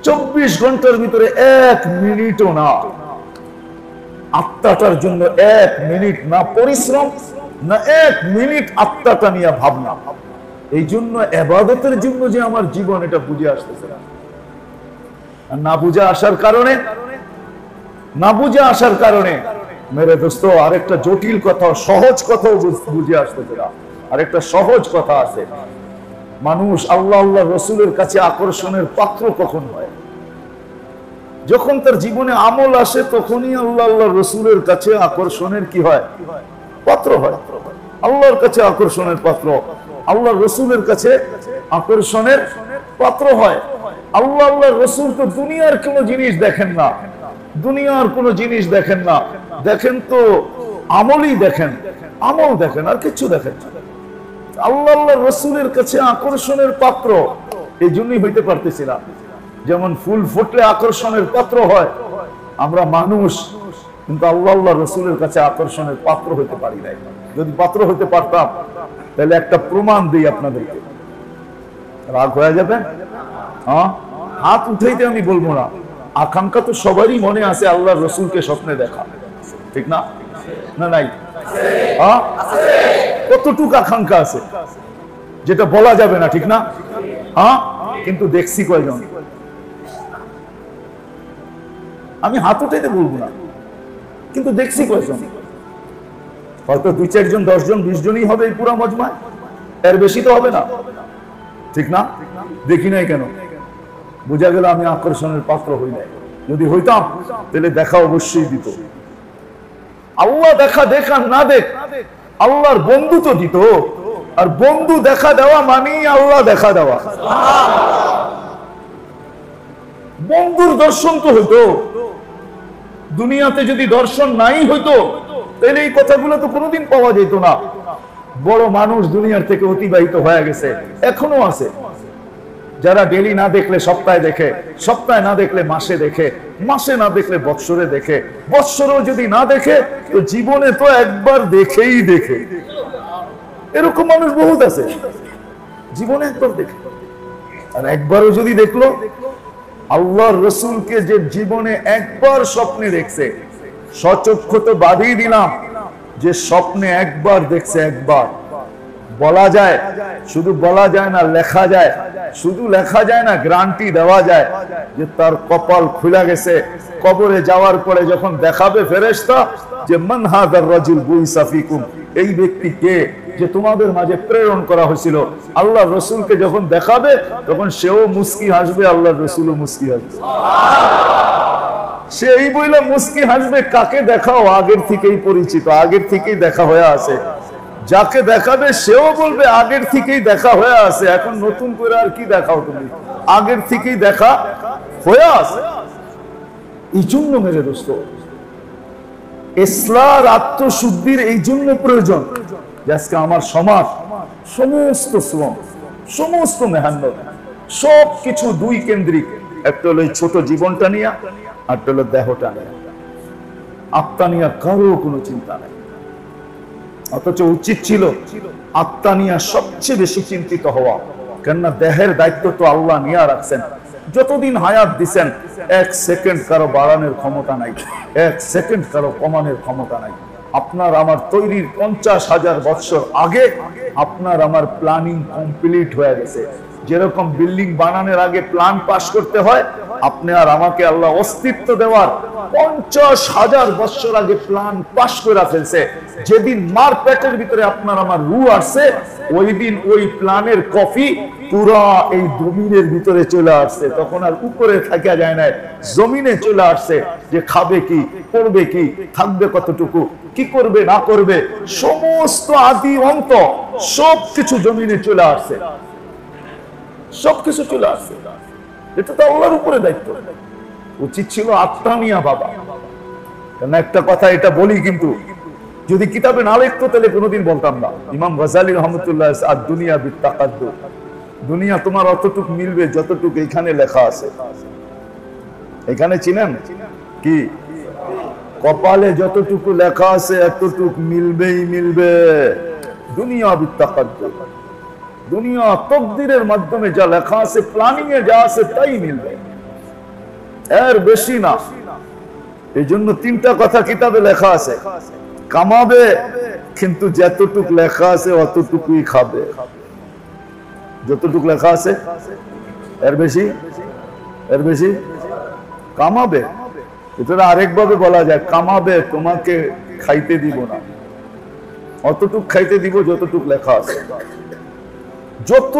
24 ঘন্টার ভিতরে 1 মিনিটও না আত্মাটার জন্য, 1 মিনিট না পরিশ্রম, না 1 মিনিট আত্মাটা নিয়ে ভাবনা। এই জন্য ইবাদতের জন্য যে আমার জীবন, এটা বুঝে আসতেছে না। না বুঝে আসার কারণে মেরে দোস্ত আরেকটা জটিল কথা, সহজ কথাও বুঝে আসতেছে না। আরেকটা সহজ কথা আছে, মানুষ আল্লাহ আল্লাহ রসুলের কাছে আকর্ষণের পাত্র কখন হয়? যখন তার জীবনে আমল আসে তখনই আল্লাহ আল্লাহ রসুলের কাছে আকর্ষণের কি হয়? পাত্র হয়। আল্লাহর কাছে আকর্ষণের পাত্র, আল্লাহ রসুলের কাছে আকর্ষণের পাত্র হয়। আল্লাহ আল্লাহ রসুল তো দুনিয়ার কোনো জিনিস দেখেন না, দুনিয়ার কোনো জিনিস দেখেন না, দেখেন তো আমলই দেখেন, আমল দেখেন, আর কিছু দেখেন না। আল্লাহ আল্লাহ রসুলের কাছে আকর্ষণের পাত্র এই জন্যই হইতে পারতেছি না। যেমন ফুল ফুটলে আকর্ষণের পাত্র হয়, আমরা মানুষ কিন্তু আল্লাহ আল্লাহ রসুলের কাছে আকর্ষণের পাত্র হইতে পারি নাই। যদি পাত্র হইতে পারতাম তাহলে একটা প্রমাণ দিই আপনাদেরকে, রাগ হয়ে যাবে? হ্যাঁ, হাত উঠাইতে আমি বলবো না, আকাঙ্ক্ষা তো সবারই মনে আছে আল্লাহ রসুলকে স্বপ্নে দেখা, ঠিক না? না নাই? হ্যাঁ, কতটুকু আকাঙ্ক্ষা আছে যেটা বলা যাবে না, ঠিক না? হ্যাঁ, কিন্তু দেখছি কয়জন? আমি হাত উঠাইতে বলবো না, কিন্তু দেখছি কয়জন? হয়তো 2-4 জন, 10 জন, 20 জনই হবে এই পুরা মজমায়, এর বেশি তো হবে না, ঠিক না? দেখি নাই কেন? বোঝা গেল আমি আকর্ষণের পাত্র হই নাই। যদি হইতাম তাহলে দেখা অবশ্যই দিত। আল্লাহ দেখা না দেখ, আল্লাহর বন্ধু তো দিত। আর বন্ধু দেখা দেওয়া মানেই আল্লাহ দেখা দেওয়া। বন্ধুর দর্শন তো হইতো। দুনিয়াতে যদি দর্শন নাই হইতো তাহলে এই কথাগুলো তো কোনোদিন পাওয়া যেত না। বড় মানুষ দুনিয়ার থেকে অতিবাহিত হয়ে গেছে, এখনো আছে যারা ডেলি না দেখলে সপ্তাহে দেখে, সপ্তাহে না দেখলে মাসে দেখে, মাসে না দেখলে বৎসরে দেখে, বৎসরেও যদি না দেখে তো জীবনে তো একবার দেখেই দেখে। এরকম মানুষ বহুত আছে, জীবনে একবার দেখে। আর একবারও যদি দেখলো, আল্লাহর রসুলকে যে জীবনে একবার স্বপ্নে দেখছে, সচক্ষে তো বাদই দিলাম যে স্বপ্নে একবার দেখছে, একবার বলা যায়, শুধু বলা যায় না, লেখা যায়। শুধু লেখা যায় না, গ্যারান্টি দেওয়া যায় যে তার কপাল খুলে গেছে। কবরে যাওয়ার পরে যখন দেখাবে ফেরেশতা যে মান হাদার রাজুল বুইসা ফিকুম, এই ব্যক্তি কে যে তোমাদের মাঝে প্রেরণ করা হয়েছিল, আল্লাহ রসুলকে যখন দেখাবে তখন সেও মুস্কি হাসবে, আল্লাহ রসুলও মুস্কি হাসবে। সে এই বইলে মুস্কি হাসবে, কাকে দেখাও আগের থেকেই পরিচিত, আগের থেকেই দেখা হয়ে আছে। যাকে দেখাবে সেও বলবে আগের থেকেই দেখা হয়ে আছে, এখন নতুন করে আর কি দেখাও তুমি, আগের থেকেই দেখা হয়ে আছে। এই জন্য মেরে দোস্ত, ইসলার আত্মশুদ্ধির এই জন্য প্রয়োজন যে আজকে আমার সমাজ সমস্ত শ্রম, সমস্ত মেহনত, সব কিছু দুই কেন্দ্রিক। একটা হলো ছোট জীবনটা নিয়ে, আর একটা হলো দেহটা নিয়ে। আত্মা নিয়ে কারো কোনো চিন্তা নেই, অথচ উচিত ছিল আত্মা নিয়ে সবচেয়ে বেশি চিন্তিত হওয়া। কেননা দেহের দায়িত্ব তো আল্লাহ নিয়ে রাখছেন। যতদিন হায়াত দিচ্ছেন, 1 সেকেন্ড কারো বাড়ানোর ক্ষমতা নাই, 1 সেকেন্ড কারো কমানোর ক্ষমতা নাই। আপনার আমার তৈরির 50,000 বছর আগে আপনার আমার প্ল্যানিং কমপ্লিট হয়ে গেছে। যেরকম বিল্ডিং বানানোর আগে প্ল্যান পাস করতে হয়, আপনি আর আমাকে আল্লাহ অস্তিত্ব দেওয়ার 50,000 বছর আগে প্ল্যান পাস করে ফেলছে। যেদিন মার পেটের ভিতরে আপনার আমার রূহ আসছে, ওই দিন ওই প্ল্যানের কপি পুরা এই জমিনের ভিতরে চলে আসছে। তখন আর উপরে থাকা যায় না, জমিনে চলে আসছে যে খাবে কি, করবে কি, থাকবে কতটুকু, কি করবে না করবে, সমস্ত আদি অন্ত সবকিছু জমিনে চলে আসছে, সবকিছু চলে আসছে। এটা তো আল্লাহর উপরে দায়িত্ব। উচিত ছিল আত্মা নিয়া বাবা। কেন একটা কথা এটা বলি, কিন্তু যদি কিতাবে না লিখতো তাহলে কোনোদিন বলতাম না। ইমাম গাজালি রহমতুল্লাহ, আর দুনিয়া বিত্তাকাদ্দু, দুনিয়া তোমার অতটুক মিলবে যতটুকু এখানে লেখা আছে। এখানে চিনেন কি কপালে যতটুকু লেখা আছে এতটুকু মিলবেই মিলবে। দুনিয়া বিত্তাকাদ্দুর, দুনিয়া তকদিরের মাধ্যমে যা লেখা আছে, প্ল্যানিং এ যা আছে তাই মিলবে, এর বেশি না। এই জন্য তিনটা কথা কিতাবে লেখা আছে, কামাবে কিন্তু যতটুক লেখা আছে অতটুকুই খাবে। যতটুক লেখা আছে এর বেশি, এর বেশি কামাবে। এটা আরেকভাবে বলা যায়, কামাবে তোমাকে খাইতে দিব না, অতটুক খাইতে দিব যতটুক লেখা আছে। যত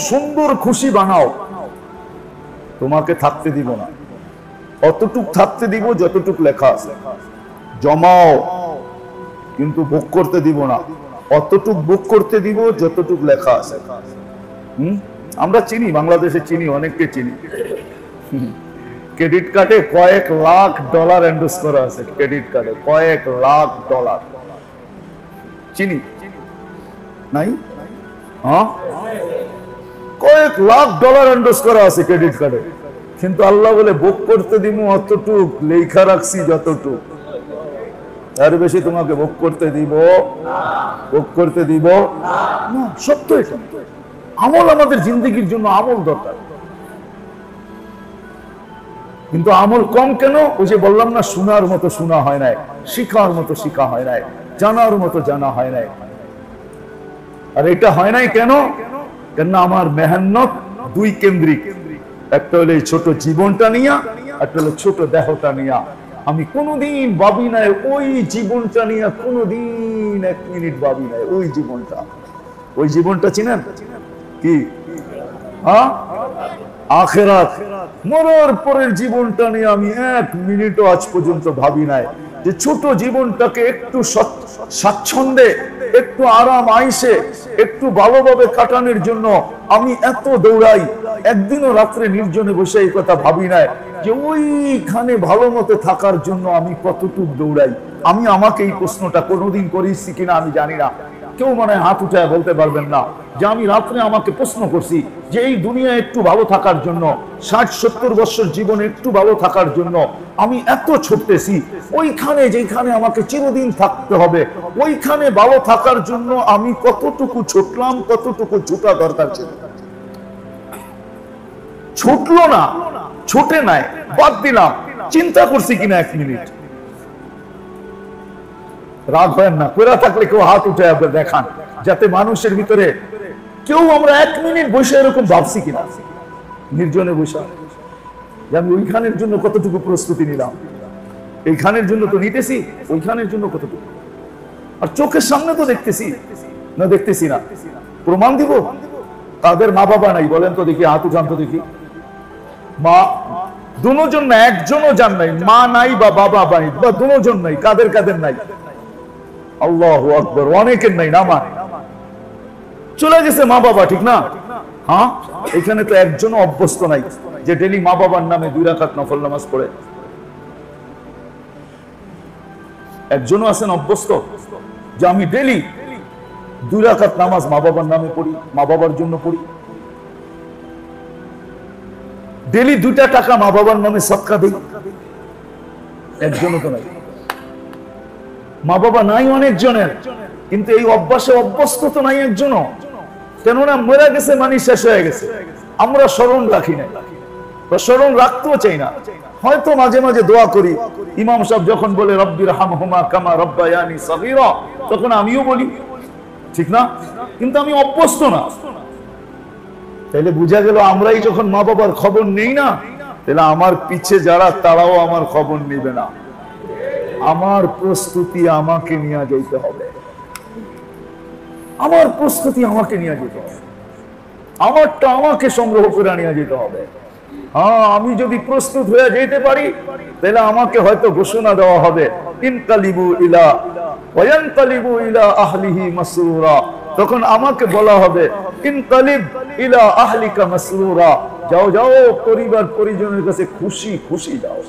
সুন্দর খুশি বানাও, তোমাকে থাকতে দিব না, অতটুক থাকতে দিব যতটুক লেখা আছে। জমাও কিন্তু ভোগ করতে দিব না, অতটুক ভোগ করতে দিব যতটুক লেখা আছে। আমরা চিনি, বাংলাদেশে চিনি, অনেককে চিনি, ক্রেডিট কার্ডে কয়েক লাখ ডলার এন্ডোর্স করা আছে, ক্রেডিট কার্ডে কয়েক লাখ ডলার চিনি নাই? হ্যাঁ, কয়েক লাখ ডলার এন্ডোর্স করা আছে ক্রেডিট কার্ডে, কিন্তু আল্লাহ বলে ভোগ করতে দিব অতটুক, লেখা রাখছি যতটুক, তার বেশি তোমাকে ভোগ করতে দিব, ভোগ করতে দিব না। সত্য এটা। আমল আমাদের জিন্দগির জন্য আমল দরকার, কিন্তু আমল কম কেন? ওই যে বললাম না, শোনার মতো শোনা হয় নাই, শিখার মতো শিখা হয় নাই, জানার মতো জানা হয় নাই। আর এটা হয় নাই কেন? কেন আমার মেহনত দুই কেন্দ্রিক, একটা হলো এই ছোট জীবনটা নিয়া, একটা হলো ছোট দেহটা নিয়া। আমি কোনোদিন ভাবি নাই ওই জীবনটা নিয়ে, কোনোদিন এক মিনিট ভাবি নাই ওই জীবনটা। ওই জীবনটা চিনেন কি? হ্যাঁ, আখিরাত, মরার পরের জীবনটা নিয়ে আমি এক মিনিটও আজ পর্যন্ত ভাবি নাই, যে ছোট জীবনটাকে একটু স্বাচ্ছন্দ্যে, একটু আরাম আইসে, একটু ভালোভাবে কাটানোর জন্য আমি এত দৌড়াই। একদিনও রাত্রে নির্জনে বসে এই কথা ভাবি নাই যে ওইখানে ভালো মতো থাকার জন্য আমি কতটুকু দৌড়াই। আমি আমাকে এই প্রশ্নটা কোনোদিন করেছি কিনা আমি জানি না, কেউ মনে হয় হাত উঠায় বলতে পারবেন না যে আমি রাত্রে আমাকে প্রশ্ন করছি যে এই দুনিয়া একটু ভালো থাকার জন্য, ৬০-৭০ বছর জীবনে একটু ভালো থাকার জন্য আমি এত ছুটতেছি, ওইখানে যেখানে আমাকে চিরদিন থাকতে হবে, ওইখানে ভালো থাকার জন্য আমি কতটুকু ছুটলাম, কতটুকু ছুটা দরকার ছিল। ছুটলো না, ছুটে নাই, বাদ দিলাম, চিন্তা করছি কিনা এক মিনিট? রাগ হয় না, কোরা থাকলে কেউ হাত উঠে দেখান, যাতে মানুষের ভিতরে কেউ আমরা এক মিনিট বসে এরকম ভাবছি কিনা, নির্জনে বসে, যে আমি ওইখানের জন্য কতটুকু প্রস্তুতি নিলাম, এইখানের জন্য তো নিতেছি, ওইখানের জন্য কতটুকু। আর চোখের সামনে তো দেখতেছি না, দেখতেছি না, প্রমাণ দিব। তাদের মা বাবা নাই, বলেন তো দেখি, হাত উঠান তো দেখি। মা দুজন না, একজনও যান নাই, মা নাই বা বাবা নাই, বা দুজন নাই, কাদের কাদের নাই? আল্লাহু আকবার, অনেকের নাই, না মা চলে গেছে মা বাবা, ঠিক না? হ্যাঁ, এখানে তো একজনও অভ্যস্ত নাই যে ডেলি মা বাবার নামে 2 রাকাত নফল নামাজ পড়ে। একজনও আছেন অভ্যস্ত যে আমি ডেলি 2 রাকাত নামাজ মা বাবার নামে পড়ি, মা বাবার জন্য পড়ি, ডেলি 2টা টাকা মা বাবার নামে সদকা দেই? একজনও তো নাই। মা বাবা নাই অনেকজনের, কিন্তু এই অভ্যাসে অভ্যস্ত তো নাই একজনও। কেননা মরে গেছে মানে শেষ হয়ে গেছে, আমরা স্মরণ রাখি না, স্মরণ রাখতেও চাই না। হয়তো মাঝে মাঝে দোয়া করি, ইমাম সাহেব যখন বলে রব্বির হামহুমা কামা রব্বায়ানি সগীরা, তখন আমিও বলি, ঠিক না? কিন্তু আমি অভ্যস্ত না। তাহলে বোঝা গেল আমরাই যখন মা বাবার খবর নেই না, তাহলে আমার পিছে যারা, তারাও আমার খবর নেবে না। আমার প্রস্তুতি আমাকে নিয়ে যেতে হবে, আমার প্রস্তুতি আমাকে নিয়ে যেতে হবে, আমারটা আমাকে সংগ্রহ করে নিয়ে যেতে হবে। হ্যাঁ, আমি যদি প্রস্তুত হয়ে যেতে পারি, তাহলে আমাকে হয়তো ঘোষণা দেওয়া হবে, ইনকালিবু ইলা ওয়ায়ানকালিবু ইলা আহলিহি মাসরুরা। তখন আমাকে বলা হবে, ইনকালিব ইলা আহলিকা মাসরুরা, যাও যাও পরিবার পরিজনের কাছে খুশি খুশি যাও।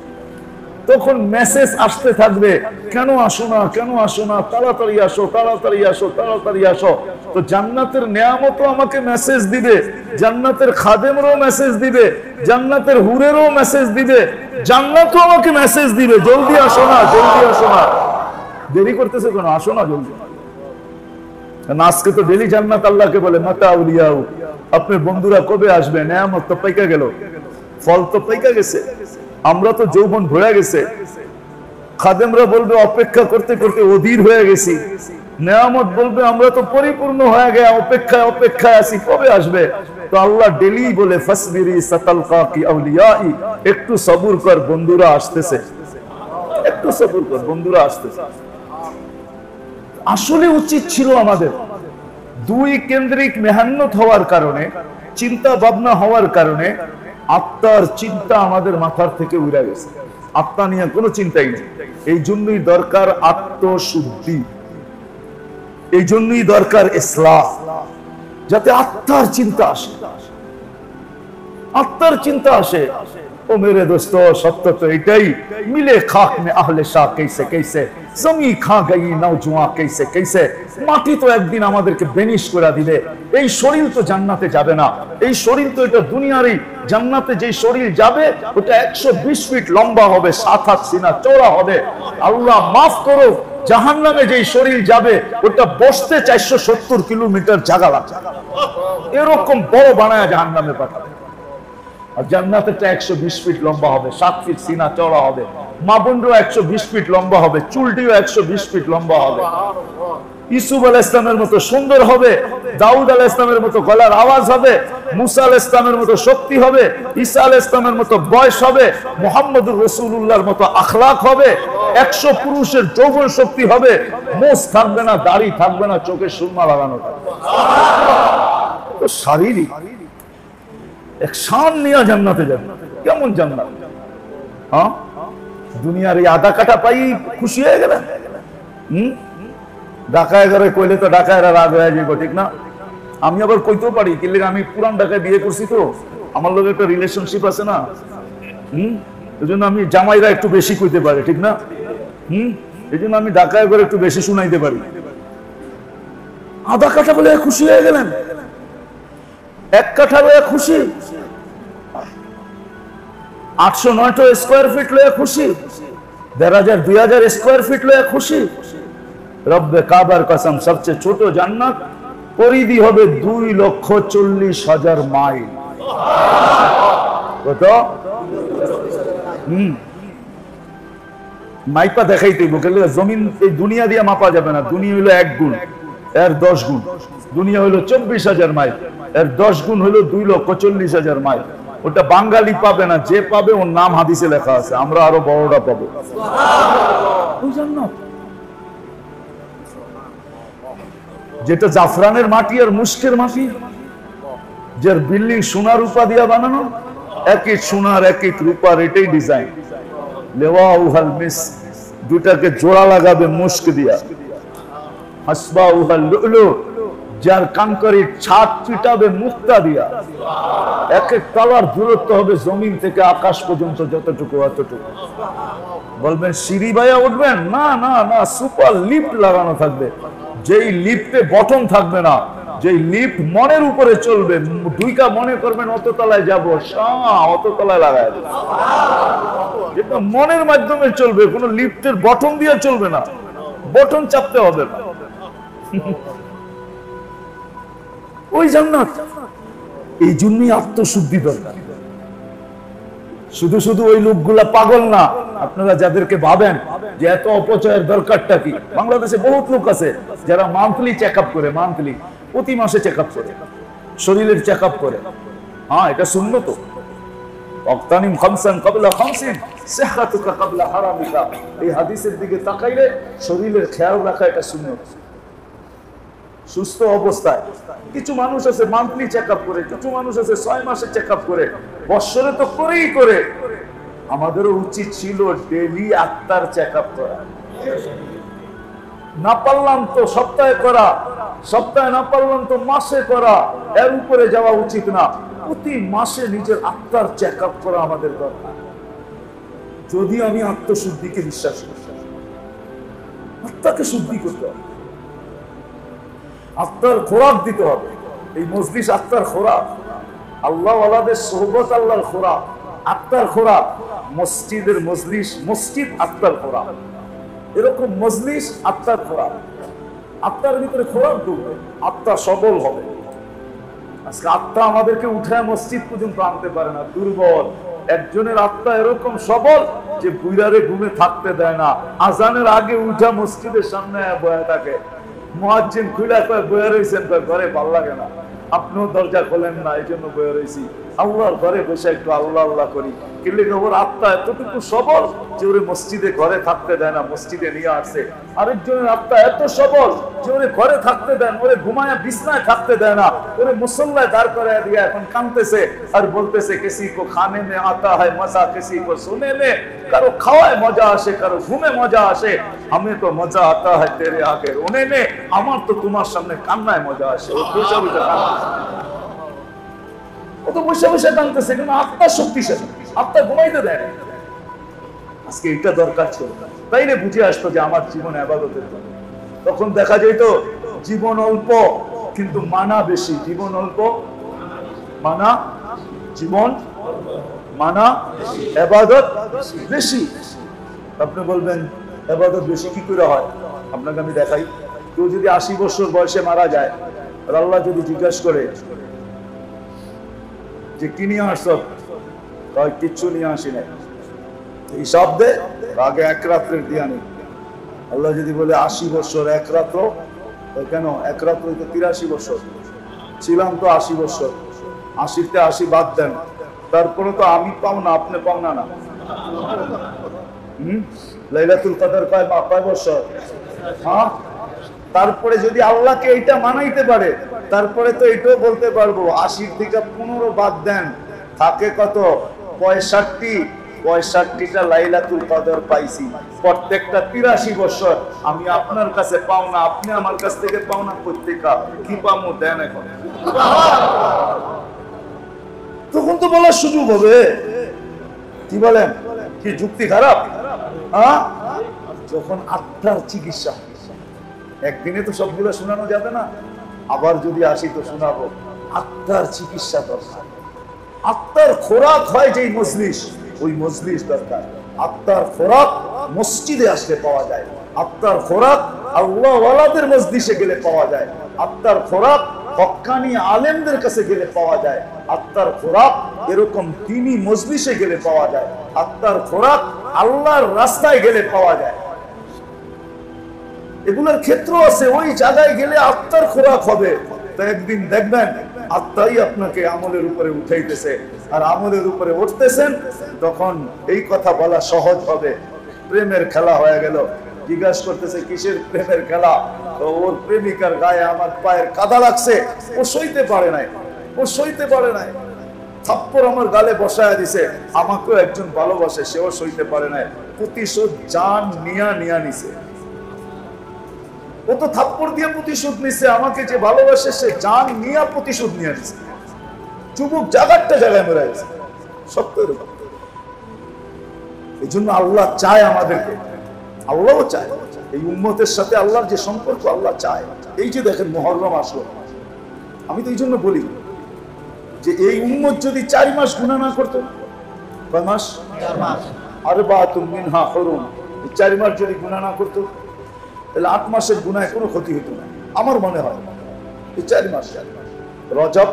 তখন মেসেজ আসতে থাকবে, কেন আসো না, কেন আসো না, তাড়াতাড়ি আসো, তাড়াতাড়ি আসো, তাড়াতাড়ি আসো। তো জান্নাতের নেয়ামতও আমাকে মেসেজ দিবে, জান্নাতের খাদেমরাও মেসেজ দিবে, জান্নাতের হুরেরও মেসেজ দিবে, জান্নাতও আমাকে মেসেজ দিবে, জলদি আসো না, জলদি আসো না। দেরি করতেছে কেন, আসো না জলদি। আজকে তো ডেলি জান্নাত আল্লাহকে বলে মাতা আউলিয়াউ, আপনার বন্ধুরা কবে আসবে, নেয়ামত তো পাইকা গেল, ফল তো পাইকা গেছে, আমরা তো যৌবন ভরে গেছে। খাদেমরা বলবে অপেক্ষা করতে করতে অধীর হয়ে গেছি, নেয়ামত বলবে আমরা তো পরিপূর্ণ হয়ে গেছে, অপেক্ষায় অপেক্ষায় আছি কবে আসবে। তো আল্লাহ ডেলি বলে ফাসবিরি সাতালকা কি আউলিয়াই, একটু সবুর কর বন্ধুরা আসতেছে, একটু সবুর কর বন্ধুরা আসতেছে। আসলে উচিত ছিল আমাদের দুই কেন্দ্রিক মেহনত হওয়ার কারণে, চিন্তা ভাবনা হওয়ার কারণে আত্মার চিন্তা আমাদের মাথার থেকে উড়ে গেছে, আত্মা নিয়ে কোনো চিন্তাই নেই। এই জন্যই দরকার আত্মশুদ্ধি, এই জন্যই দরকার ইসলাহ, যাতে আত্মার চিন্তা আসে, আত্মার চিন্তা আসে। ও মেরে দোস্ত, সত্য তো এটাই, মিলে খাক মে আহলে শাহ कैसे कैसे, জমি খা গই নওজোয়ান कैसे कैसे। মাটি তো একদিন আমাদেরকে বেনিশ করে দিবে, এই শরীর তো জান্নাতে যাবে না, এই শরীর তো এটা দুনিয়ারই। জান্নাতে যে শরীর যাবে ওটা 120 ফিট লম্বা হবে, 7 হাত সিনা চওড়া হবে। আল্লাহ মাফ করো, জাহান্নামে যে শরীর যাবে ওটা বসতে 470 কিলোমিটার জায়গা লাগবে, এরকম বড় বানায় জাহান্নামে পাঠাবে। আর জান্নাতেরটা 120 ফিট লম্বা হবে, 7 ফিট সিনা চওড়া হবে, মা বোনরাও 120 ফিট লম্বা হবে, চুলটিও 120 ফিট লম্বা হবে। ইউসুফ আলাইহিস সালামের মতো সুন্দর হবে, দাউদ আলাইহিস সালামের মতো গলার আওয়াজ হবে, মুসা আলাইহিস সালামের মতো শক্তি হবে, ঈসা আলাইহিস সালামের মতো বয়স হবে, মুহাম্মদুর রাসূলুল্লাহর মতো আখলাক হবে, 100 পুরুষের যৌবন শক্তি হবে, মোষ থাকবে না, দাড়ি থাকবে না, চোখে সুরমা লাগানো থাকবে। তো শারীরিক এক শান নিয়ে জান্নাতে যাবে, কেমন জান্নাত? হ্যাঁ, দুনিয়ার এই আধা কাটা পাই খুশি হয়ে গেলেন? ঢাকায় ঘরে কইলে তো ঢাকায় রাগ হয়ে যাবে, ঠিক না? আমি আবার কইতেও পারি, কিন্তু আমি পুরান ঢাকায় বিয়ে করছি, তো আমার লোক একটা রিলেশনশিপ আছে না, এই জন্য আমি জামাইরা একটু বেশি কইতে পারি, ঠিক না? এই জন্য আমি ঢাকায় ঘরে একটু বেশি শুনাইতে পারি। আধা কাঠা বলে খুশি হয়ে গেলেন, 1 কাঠা লয়ে খুশি, 800-900 স্কোয়ার ফিট লয়ে খুশি, 1500-2000 স্কোয়ার ফিট লয়ে খুশি। রব্বে কাবার কসম, সবচেয়ে ছোট জান্নাত পরিধি হবে 2,40,000 মাইল। কত? মাইপা দেখাইতে জমিন এই দুনিয়া দিয়ে মাপা যাবে না। দুনিয়া হইলো 1 গুণ, এর 10 গুণ। দুনিয়া হইলো 24,000 মাইল, এর 10 গুণ হইলো 2,40,000 মাইল। ওটা বাঙালি পাবে না, যে পাবে ওর নাম হাদিসে লেখা আছে, আমরা আরো বড়টা পাবো। যেটা জাফরানের মাটি আর মুস্কের মাটি, যার বিল্ডিং সোনার রূপা দিয়া বানানো, এক ইট সোনার এক ইট রূপার, এটাই ডিজাইন। লেওয়াউহাল মিস্ক, দুটাকে জোড়া লাগাবে মুস্ক দিয়া। হাসবাউহাল লুলু, যার কানকারির ছাদ পিটাবে মুক্তা দিয়া। এক এক তলার দূরত্ব হবে জমিন থেকে আকাশ পর্যন্ত, যতটুকু অতটুকু। বলবেন সিঁড়ি বাইয়া উঠবেন? না না না, সুপার লিফট লাগানো থাকবে, যেই লিফটে বটন থাকবে না, যেই লিফট মনের উপরে চলবে। দুইটা মনে করবেন অত তলায় যাবো, অত তলায় লাগায় দেবে, যেটা মনের মাধ্যমে চলবে, কোনো লিফটের বটন দিয়ে চলবে না, বটন চাপতে হবে না। ওই জান্নাত। এই জন্যই আত্মশুদ্ধি দরকার। শুধু শুধু ওই লোকগুলা পাগল না, আপনারা যাদেরকে ভাবেন যে এত অপচয়ের দরকারটা কি। বাংলাদেশে বহুত লোক আছে যারা মান্থলি চেক আপ করে, মান্থলি প্রতি মাসে চেক আপ করে, শরীরের চেক আপ করে। হ্যাঁ, এটা সুন্নত। ওয়াক্তানিম খামসান ক্বাবলা খামসিন সিহহাতুকা ক্বাবলা হারামিকা। এই হাদিসের দিকে তাকাইলে শরীরের খেয়াল রাখা এটা সুন্নত। সুস্থ অবস্থায় কিছু মানুষ আছে মান্থলি চেক আপ করে, কিছু মানুষ আছে 6 মাসে চেক আপ করে, বৎসরে তো করেই করে। আমাদেরও উচিত ছিল ডেইলি আত্মার চেক আপ করা। না পারলাম তো সপ্তাহে করা, সপ্তাহে না পারলাম তো মাসে করা, এর উপরে যাওয়া উচিত না। প্রতি মাসে নিজের আত্মার চেক আপ করা আমাদের দরকার। যদি আমি আত্মশুদ্ধিকে বিশ্বাস করি, আত্মাকে শুদ্ধি করতে হবে, আত্মার খোরাক দিতে হবে। এই মজলিস আত্মার খোরাক, আল্লাহ ওয়ালাদের সোহবত আল্লাহর খোরাক, আত্মার খোরাক। মসজিদের মজলিস, মসজিদ আত্মার খোরাক, এরকম মজলিস আত্মার খোরাক। আত্মার ভিতরে খোরাক ঢুকবে, আত্মা সবল হবে। আজকে আত্মা আমাদেরকে উঠায় মসজিদ পর্যন্ত আনতে পারে না, দুর্বল। একজনের আত্মা এরকম সবল যে বুইরারে ঘুমে থাকতে দেয় না, আজানের আগে উঠা মসজিদের সামনে বয়া থাকে। মুয়াজ্জিন খুলে কয় বয়া রয়েছেন, কয় ঘরে ভাল লাগে না, আপনিও দরজা খোলেন না, এই জন্য বয়া রয়েছি। আল্লাহর ঘরে বসে একটু আল্লাহ আল্লাহ করি। কিন্তু ওর আত্মা এতটুকু সবল যে ওরে মসজিদে ঘরে থাকতে দেয় না, মসজিদে নিয়ে আসে। আরেকজনের আত্মা এত সবল যে ওরে ঘরে থাকতে দেন, ওরে ঘুমায়া বিছনায় থাকতে দেয় না, ওরে মুসল্লায় দাঁড় করে দিয়ে এখন কাঁদতেছে আর বলতেছে কিসি কো খানে মে আতা হয় মজা, কিসি কো সুনে মে। কারো খাওয়ায় মজা আসে, কারো ঘুমে মজা আসে। আমি তো মজা আতা হয় তেরে আগে রোনে মে, আমার তো তোমার সামনে কান্নায় মজা আসে। ও বসে বসে কাঁদতেছে, ও তো বসে বসে কাঁদতেছে, কিন্তু আত্মার শক্তিশালী, আত্মা ঘুমাইতে দেয়। আজকে এটা দরকার ছিল, তাইলে বুঝে আসতো যে আমার জীবন ইবাদতের জন্য। তখন দেখা যেত জীবন অল্প কিন্তু মানা বেশি, জীবন অল্প মানা, জীবন মানা, ইবাদত বেশি। আপনি বলবেন ইবাদত বেশি কি করে হয়? আপনাকে আমি দেখাই। কেউ যদি 80 বছর বয়সে মারা যায়, আর আল্লাহ যদি জিজ্ঞাসা করে যে কি নিয়ে আসছো, কয় কিচ্ছু নিয়ে আসি নাই, এই শব্দে আগে এক রাত্রের দিয়া নেই। আল্লাহ যদি বলে 80 বছর এক রাত্র, কেন এক রাত্র? তো 83 বছর ছিলাম, তো 80 বছর, 80তে 80 বাদ দেন, তারপরে তো আমি পাও না, আপনি পাও না। না লাইলাতুল কদর কয় বছর? হ্যাঁ, তারপরে যদি আল্লাহকে এইটা মানাইতে পারে, তারপরে তো এটাও বলতে পারবো 80 থেকে 15 বাদ দেন, থাকে কত? 65টা লাইলাতুল কদর পাইছি। প্রত্যেকটা 83 বছর আমি আপনার কাছে পাও না, আপনি আমার কাছ থেকে পাও না, প্রত্যেকটা কি পাবো দেন এখন। তখন তো বলার সুযোগ হবে। কি বলেন? কি যুক্তি খারাপ? হ্যাঁ, যখন আত্মার চিকিৎসা, একদিনে তো সবগুলো শোনানো যাবে না, আবার যদি আসি তো শোনাবো। আত্মার চিকিৎসা দরকার, আত্মার খোরাক হয় যেই মজলিস, ওই মজলিস দরকার। আত্মার খোরাক মসজিদে আসলে পাওয়া যায়, আত্মার খোরাক আল্লাহ ওয়ালাদের মজলিসে গেলে পাওয়া যায়, আত্মার খোরাক হক্কানি আলেমদের কাছে গেলে পাওয়া যায়, আত্মার খোরাক এরকম দ্বীনি মজলিসে গেলে পাওয়া যায়, আত্মার খোরাক আল্লাহর রাস্তায় গেলে পাওয়া যায়। এগুলোর ক্ষেত্র আছে, ওই জায়গায় গেলে আত্মার খোরাক হবে। তো একদিন দেখবেন আত্মাই আপনাকে আমলের উপরে উঠাইতেছে, আর আমলের উপরে উঠতেছেন, তখন এই কথা বলা সহজ হবে। প্রেমের খেলা হয়ে গেল, জিজ্ঞাসা করতেছে কিসের প্রেমের খেলা? তো ওর প্রেমিকার গায়ে আমার পায়ের কাদা লাগছে, ও সইতে পারে নাই, ও সইতে পারে নাই, থাপ্পড় আমার গালে বসায় দিছে। আমাকেও একজন ভালোবাসে, সেও সইতে পারে নাই, প্রতিশোধ জান নিয়া নিছে। ও তো থাপ্পড় দিয়ে প্রতিশোধ নিছে, আমাকে যে ভালোবাসে সে জান নিয়া প্রতিশোধ নিয়ে নিছে। যুবক জায়গাটা জায়গায় মরে গেছে। সত্য এরকম। এই জন্য আল্লাহ চায় আমাদেরকে, আল্লাহও চায় এই উম্মতের সাথে আল্লাহর যে সম্পর্ক, আল্লাহ চায়। এই যে দেখেন মুহররম আসলো, আমি তো এই জন্য বলি যে এই উম্মত যদি 4 মাস গুনাহ না করতো, কয় মাস? 4 মাস। আরবাতুম মিনহা হুরুম, 4 মাস যদি গুনাহ না করতো, তাহলে 8 মাসের গুনাহে কোনো ক্ষতি হতো না আমার মনে হয়। এই 4 মাস, রজব,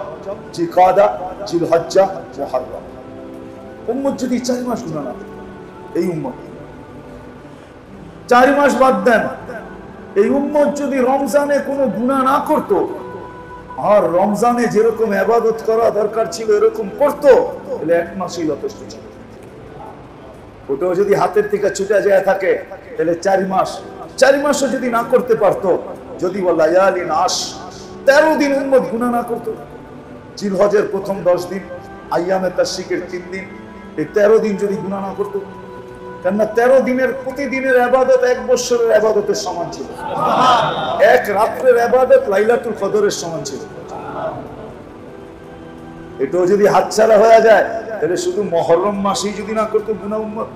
জিলকাদা, জিলহজ্জা, মুহররম, উম্মত যদি 4 মাস গুনাহ না করতো, এই উম্মত 4 মাস বাদ দেন, এই উম্মত যদি রমজানে কোনো গুনাহ না করত, আর রমজানে যেরকম ইবাদত করা দরকার ছিল এরকম করত, তাহলে 1 মাসই যথেষ্ট ছিল। ওটাও যদি হাতের থেকে ছুটে যায় থাকে, তাহলে 4 মাস, 4 মাসও যদি না করতে পারতো, যদি লায়ালিন আশ 13 দিন উম্মত গুনাহ না করতো, জিলহজের প্রথম 10 দিন, আইয়ামে তাশরিকের 3 দিন, এই 13 দিন যদি গুনাহ না করতো, কেননা 13 দিনের প্রতিদিনের ইবাদত 1 বছরের ইবাদতের সমান ছিল, এক রাতের ইবাদত লাইলাতুল কদরের সমান ছিল। এটাও যদি হাতছাড়া হয়ে যায়, তাহলে শুধু মুহররম মাসেই যদি না করতো গুনাহ উম্মত,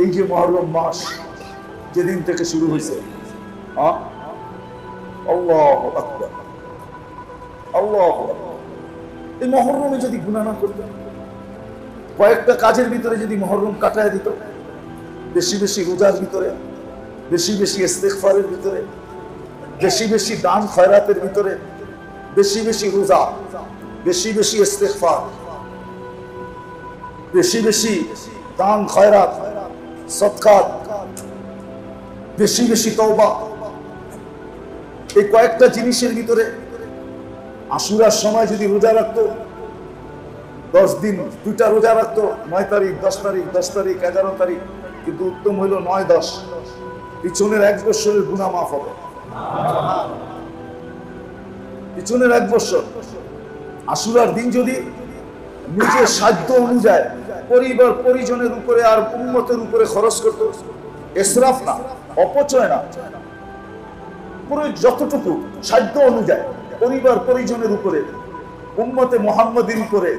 এই যে মুহররম মাস যেদিন থেকে শুরু হয়েছে, আল্লাহু আকবার, আল্লাহু আকবার। এই মুহররমে যদি গুনাহ না করতেন, কয়েকটা কাজের ভিতরে যদি মুহররম কাটায় দিত, বেশি বেশি রোজার ভিতরে, বেশি বেশি ইস্তিগফারের ভিতরে, বেশি বেশি দান খয়রাতের ভিতরে, বেশি বেশি রোজা, বেশি বেশি ইস্তিগফার, বেশি বেশি দান খয়রাত, সদকাত, বেশি বেশি তওবা, এই কয়েকটা জিনিসের ভিতরে আশুরার সময় যদি রোজা রাখতো, 10 দিন 2টা রোজা রাখতো, 9 তারিখ 10 তারিখ 10 তারিখ 11 তারিখ, কিন্তু উত্তম হইল 9-10, পিছনের 1 বছরের গুনাহ মাফ হবে। পিছনের 1 বছর আশুরার দিন যদি নিজের সাধ্য অনুযায়ী পরিবার পরিজনের উপরে আর উম্মতের উপরে খরচ করতো, ইসরাফ না, অপচয় না, পুরো যতটুকু সাধ্য অনুযায়ী পরিবার পরিজনের উপরে, উম্মতে মুহাম্মাদের উপরে,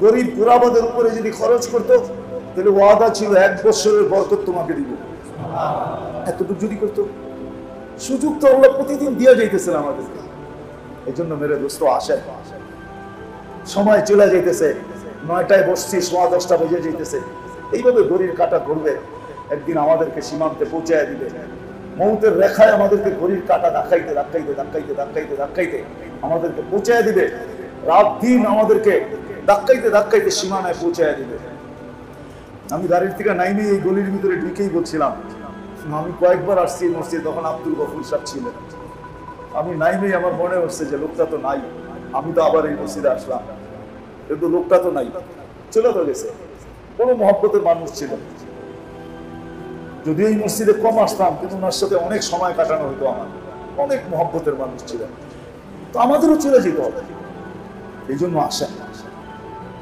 গরিব গুরাবাদের উপরে যদি খরচ করতো, তাহলে ওয়াদা ছিল 1 বছরের বরকত তোমাকে দিব। এতটুকু যদি করতো, সুযোগ তো আল্লাহ প্রতিদিন দিয়ে যাইতেছেন আমাদেরকে। এই জন্য মেরে দোস্ত আসেন, সময় চলে যাইতেছে, 9টায় বসছি, 10:15 বেজে যাইতেছে, এইভাবে ঘড়ির কাঁটা ঘুরবে, একদিন আমাদেরকে সীমান্তে পৌঁছায় দিবে। মৌতের রেখায় আমাদেরকে ঘড়ির কাঁটা ধাক্কাইতে ধাক্কাইতে ধাক্কাইতে ধাক্কাইতে ধাক্কাইতে আমাদেরকে পৌঁছায় দিবে। রাত দিন আমাদেরকে ধাক্কাইতে ধাক্কাইতে সীমানায় পৌঁছায় দিবে। আমি গাড়ির থেকে নাইমে এই গলির ভিতরে ঢুকেই বলছিলাম, আমি কয়েকবার আসছি মসজিদ, তখন আব্দুল গফুর সাহেব ছিলেন। আমি নাইমেই আমার মনে হচ্ছে যে লোকটা তো নাই, আমি তো আবার এই মসজিদে আসলাম, কিন্তু লোকটা তো নাই, চলে তো গেছে। কোনো মহব্বতের মানুষ ছিল, যদি এই মসজিদে কম আসতাম, কিন্তু ওনার সাথে অনেক সময় কাটানো হতো, আমার অনেক মহব্বতের মানুষ ছিলেন, তো আমাদেরও চলে যেত হবে। এই জন্য আসেন,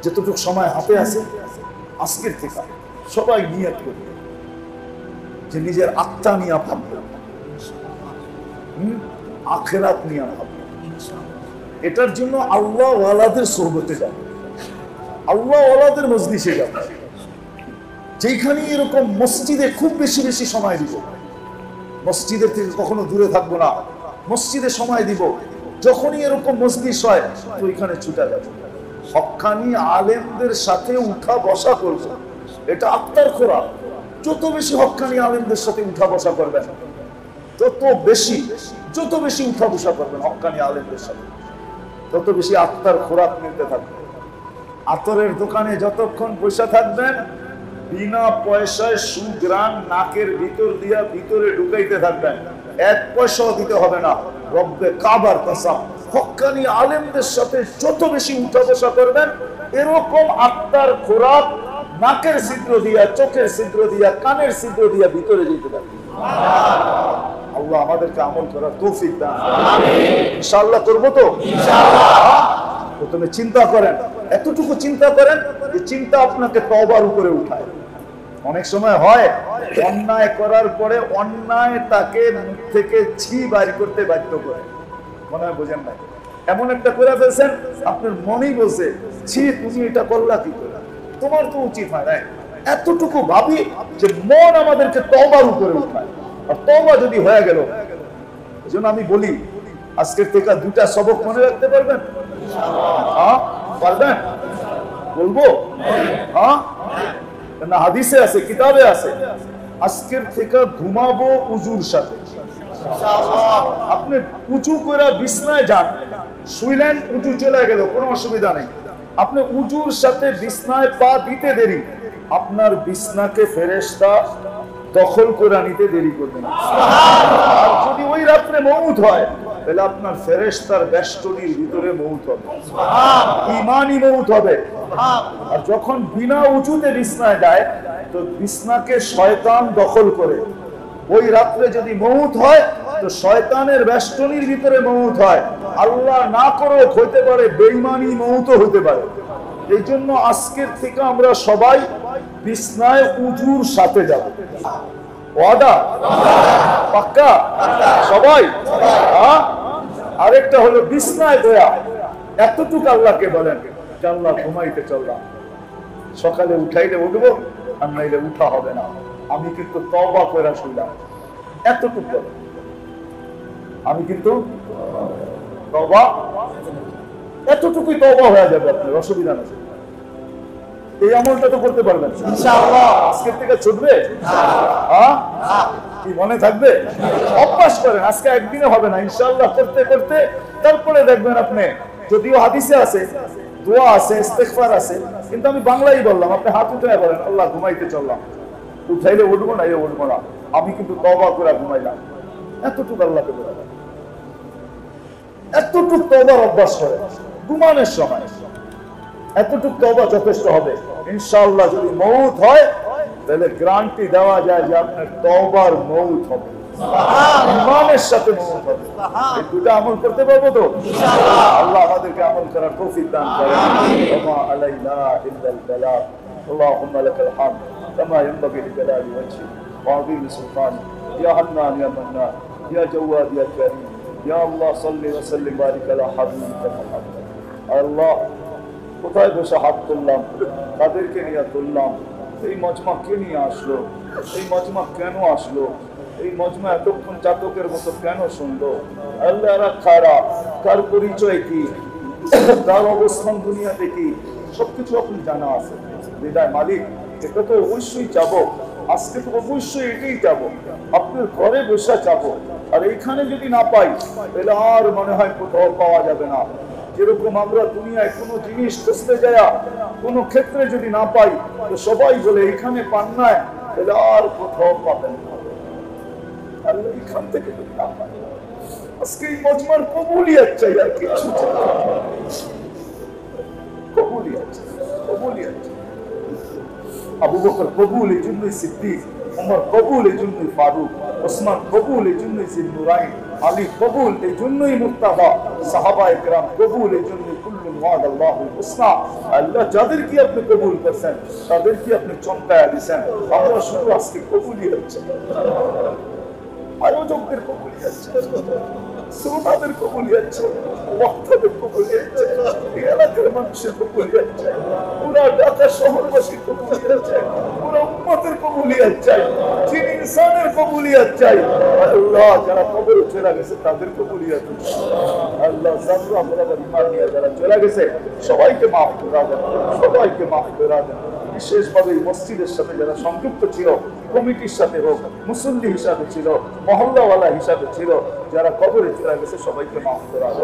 যতটুকু সময় হাতে আছে আজকের থেকে সবাই নিয়ত করবে যে নিজের আত্মা নিয়ে ভাববে, আখিরাত নিয়ে ভাববে। এটার জন্য আল্লাহ ওয়ালাদের সোহবতে যাবে, আল্লাহ ওয়ালাদের মজলিসে যাবে, যেখানে এরকম মসজিদে খুব বেশি বেশি সময় দিব, মসজিদের থেকে কখনো দূরে থাকবো না, মসজিদে সময় দিব। যখনই এরকম মজলিস হয় তো ওইখানে ছুটে যাবে, হক্কানি আলেমদের সাথে উঠা বসা করবো, এটা আত্মার খোরাক। যত বেশি হক্কানি আলেমদের সাথে উঠা বসা করবেন, যত বেশি উঠা বসা করবেন হক্কানি আলেমদের সাথে, তত বেশি আত্মার খোরাক মিলতে থাকবে। আতরের দোকানে যতক্ষণ বসে থাকবেন, বিনা পয়সায় সুগ্রাণ নাকের ভিতর দিয়া ভিতরে ঢুকাইতে থাকবেন, 1 পয়সাও দিতে হবে না। রব্বে কাবার কসম, হক্কানি আলেমদের সাথে যত বেশি উঠা বসা করবেন, এরকম আত্মার খোরাক নাকের ছিদ্র দিয়া, চোখের ছিদ্র দিয়া, কানের ছিদ্র দিয়া ভিতরে যেতে থাকবে। আল্লাহ আমাদেরকে আমল করার তৌফিক দান আমিন। ইনশাআল্লাহ করব তো, ইনশাআল্লাহ। প্রথমে চিন্তা করেন, এতটুকু চিন্তা করেন যে চিন্তা আপনাকে তওবার উপরে উঠায়। অনেক সময় হয় অন্যায় করার পরে অন্যায় তাকে মুখ থেকে ছি বাইর করতে বাধ্য করে, মনে হয় বোঝেন না, এমন একটা করে ফেলছেন আপনার মনেই বলছে ছি তুমি এটা করলা কি করে, তোমার তো উচিত হয় না। এতটুকু ভাবি যে মন আমাদেরকে তওবার উপরে উঠায়, আর তওবা যদি হয়ে গেল, এজন্য আমি বলি আজকের থেকে 2টা সবক মনে রাখতে পারবেন? হ্যাঁ পারবেন? বলবো? হ্যাঁ না, হাদিসে আছে, কিতাবে আছে, আজকের থেকে ঘুমাবো উজুর সাথে। আপনি উঁচু করে বিছনায় যান, শুইলেন, উঁচু চলে গেল, কোনো অসুবিধা নেই। আপনি উজুর সাথে বিছনায় পা দিতে দেরি, আপনার বিছনাকে ফেরেশতা দখল করে নিতে দেরি করবে না। আর যদি ওই রাত্রে মউত হয়, তাহলে আপনার ফেরেশতার বেষ্টনীর ভিতরে মউত হবে, ঈমানি মউত হবে। আর যখন বিনা উঁচুতে বিছনায় যায়, তো বিছনাকে শয়তান দখল করে। ওই রাত্রে যদি মউত হয়, তো শয়তানের বেষ্টনীর ভিতরে মউত হয়। আল্লাহ না করে হইতে পারে বেঈমানি মউতও হইতে পারে। এই জন্য আজকের থেকে আমরা সবাই বিছনায় উজুর সাথে যাব। ওয়াদা? পাক্কা? সবাই? আরেকটা হলো বিছনায় দয়া। এতটুকু আল্লাহকে বলেন যে আল্লাহ ঘুমাইতে চললাম, সকালে উঠাইলে উঠবো, আর নাইলে উঠা হবে না। আমি কিন্তু তওবা করে শুইলাম, এতটুকু আমি কিন্তু তওবা, এতটুকুই তওবা হয়ে যাবে, আপনার অসুবিধা নেই। এই আমলটা তো করতে পারবেন ইনশাআল্লাহ। আজকের থেকে ছুটবে, কি মনে থাকবে? অভ্যাস করেন, আজকে একদিনে হবে না, ইনশাআল্লাহ করতে করতে তারপরে দেখবেন আপনি। যদিও হাদিসে আছে, দোয়া আছে, ইস্তেগফার আছে, কিন্তু আমি বাংলাই বললাম। আপনি হাত উঠায় বলেন, আল্লাহ ঘুমাইতে চললাম, উঠাইলে উঠবো না, উঠবো না, আমি কিন্তু তওবা করে ঘুমাইলাম। এতটুকু আল্লাহকে বলে, এতটুকু তওবার অভ্যাস করে ঘুমানোর সময়, এতটুকু তওবা যথেষ্ট হবে। ইনশাআল্লাহ যদি মউত হয় তাহলে গ্যারান্টি দেওয়া যায় যে আপনার তওবার মউত হবে, ইমানের সাথে মউত হবে। এই দুটো আমল করতে পারবো তো ইনশাআল্লাহ। আল্লাহ আমাদেরকে আমল করার তৌফিক দান করেন। ওয়া আলাইনা ইল্লাল বালাগ। আল্লাহুম্মা লাকাল হামদ কামা ইয়ানবাগি লিজালালি ওয়াজহি ওয়া আযীমি সুবহানাক। ইয়া হান্নান ইয়া মান্নান ইয়া জাওয়াদ ইয়া কারীম। ইয়া আল্লাহ সাল্লি ওয়া সাল্লিম বারিক আলা হাবিবিকা মুহাম্মদ। আল্লাহ কোথায় বসে হাত তুললাম, তাদেরকে নিয়ে তুললাম। এই মজমা কে নিয়ে আসলো, এই মজমা কেন আসলো, এই মজমা এতক্ষণ চাতকের মতো কেন শুনলো? আল্লাহ খারা, কার পরিচয় কি, তার অবস্থান দুনিয়াতে কি, সবকিছু আপনি জানা আছে। বিদায় মালিক, এটা তো অবশ্যই চাবো, আজকে তো অবশ্যই এটাই চাবো, আপনার ঘরে বসে চাবো। আর এইখানে যদি না পাই তাহলে আর মনে হয় কোথাও পাওয়া যাবে না। যেরকম আমরা দুনিয়ায় কোনো জিনিস খুঁজতে যায়, কোনো ক্ষেত্রে যদি না পাই তো সবাই বলে এখানে পান না, তাহলে আর কোথাও পাবেন না। আল্লাহ এখান থেকে যদি না পাই, আজকে এই মজমার কবুলিয়াত চাই, আর কিছু কবুলিয়াত, কবুলিয়াত। আবু বকর কবুল, এই জন্যই সিদ্দিক। উমর কবুল, এই জন্যই ফারুক। ওসমান কবুল, এই জন্যই জিন্নুরাইন। আলী কবুল, এই জন্যই মুর্তাদা। সাহাবায়ে কেরাম কবুল, এই জন্যই কুল্লুন ওয়াদাল্লাহুল হুসনা। আল্লাহ যাদেরকে আপনি কবুল করছেন তাদেরকে আপনি চমকায়া দিয়েছেন। আমরা শুধু আজকে কবুলই হচ্ছে, আয়োজকদের কবুলই হচ্ছে, শ্রোতাদের কবুলই হচ্ছে, বক্তাদের কবুলই হচ্ছে, এলাকার মানুষের কবুলই হচ্ছে, পুরা ঢাকা শহরবাসীর কবুলই হচ্ছে, পুরা উম্মতের কবুলই হচ্ছে, যিনি ইনসানের কবুলই হচ্ছে। আল্লাহ যারা কবরে চলে গেছে তাদের কবুলই হচ্ছে। আল্লাহ জানরা বরাবর ঈমান নিয়ে যারা চলে গেছে সবাইকে মাফ করে দেন, সবাইকে মাফ করে দেন। বিশেষভাবে এই মসজিদের সাথে যারা সংযুক্ত ছিল, কমিটির সাথে হোক, মুসল্লি হিসাবে ছিল, মহল্লাওয়ালা হিসাবে ছিল, যারা কবরে চলে গেছে সবাইকে মাফ করা হবে।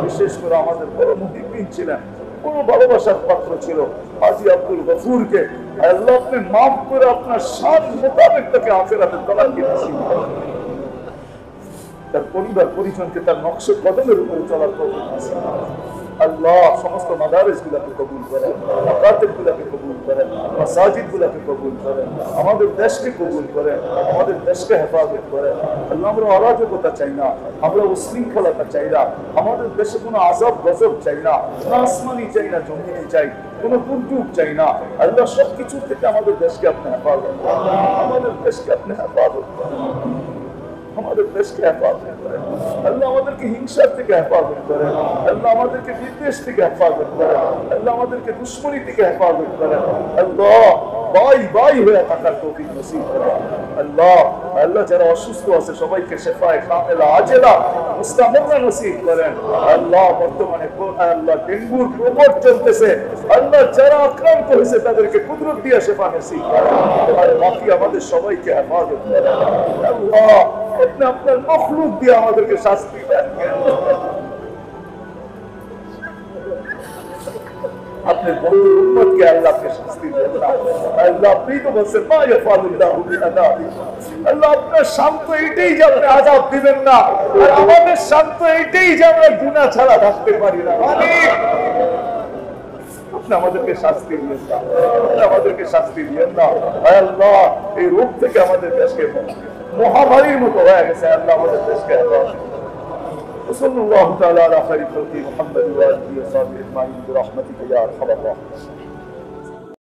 বিশেষ করে আমাদের বড় মুহিব্বিন ছিলেন, বড় ভালোবাসার পাত্র ছিল হাজী আব্দুল গফুরকে আল্লাহ আপনি মাফ করে আপনার শান মোতাবেক তাকে আখিরাতে তলাকি নসিব করেন। তার পরিবার পরিজনকে তার নকশে কদমের উপরে চলার তৌফিক নসিব করেন। আল্লাহ সমস্ত মাদারিস গুলাকে কবুল করেন, মাকাতিব গুলাকে কবুল করেন, মাসাজিদ গুলাকে কবুল করেন, আমাদের দেশকে কবুল করেন, আমাদের দেশকে হেফাজত করেন। আল্লাহ আমরা অরাজকতা চাই না, আমরা উশৃঙ্খলতা চাই না, আমাদের দেশে কোনো আযাব গজব চাই না, না আসমানি চাই না জমিনি চাই, কোনো দুর্যোগ চাই না। আল্লাহ সবকিছু থেকে আমাদের দেশকে আপনি হেফাজত করেন, আমাদের দেশকে আপনি হেফাজত করেন, আমাদের দেশকে হেফাজত করেন। আল্লাহ আমাদেরকে হিংসার থেকে হেফাজত করেন, আল্লাহ আমাদেরকে বিদ্বেষ থেকে হেফাজত করেন, আল্লাহ আমাদেরকে দুশ্মনী থেকে হেফাজত করেন। আল্লাহ ভাই ভাই হয়ে থাকার তৌফিক নসিব করেন। আল্লাহ আল্লাহ যারা অসুস্থ আছে সবাইকে শেফায়ে কামিলা আজেলা মুস্তামিরা নসিব করেন। আল্লাহ বর্তমানে আল্লাহ ডেঙ্গুর প্রকোপ চলতেছে, আল্লাহ যারা আক্রান্ত হয়েছে তাদেরকে কুদরত দিয়ে শেফা নসিব করেন। আর বাকি আমাদের সবাইকে হেফাজত করেন। আল্লাহ আপনি আপনার মখলুক দিয়ে আমাদেরকে শাস্তি দেন, আপনি বড় উম্মতকে আল্লাহকে শাস্তি দেন না। আল্লাহ আপনি তো বলছেন মা ইয়াফালুল্লাহু বিআযাবি। আল্লাহ আপনার শান্ত এটাই যে আপনি আযাব দিবেন না, আর আমাদের শান্ত এটাই যে আমরা গুনাহ ছাড়া থাকতে পারি না। মালিক আপনি আমাদেরকে শাস্তি দিয়েন না, আমাদেরকে শাস্তি দিয়েন না। আল্লাহ এই রোগ থেকে আমাদের দেশকে মহামারীর মতো হয়ে গেছে, আল্লাহ আমাদের দেশকে হেফাজত করুন। وصلى الله تعالى على خير خلقه محمد وآله وصحبه أجمعين برحمتك يا أرحم الراحمين.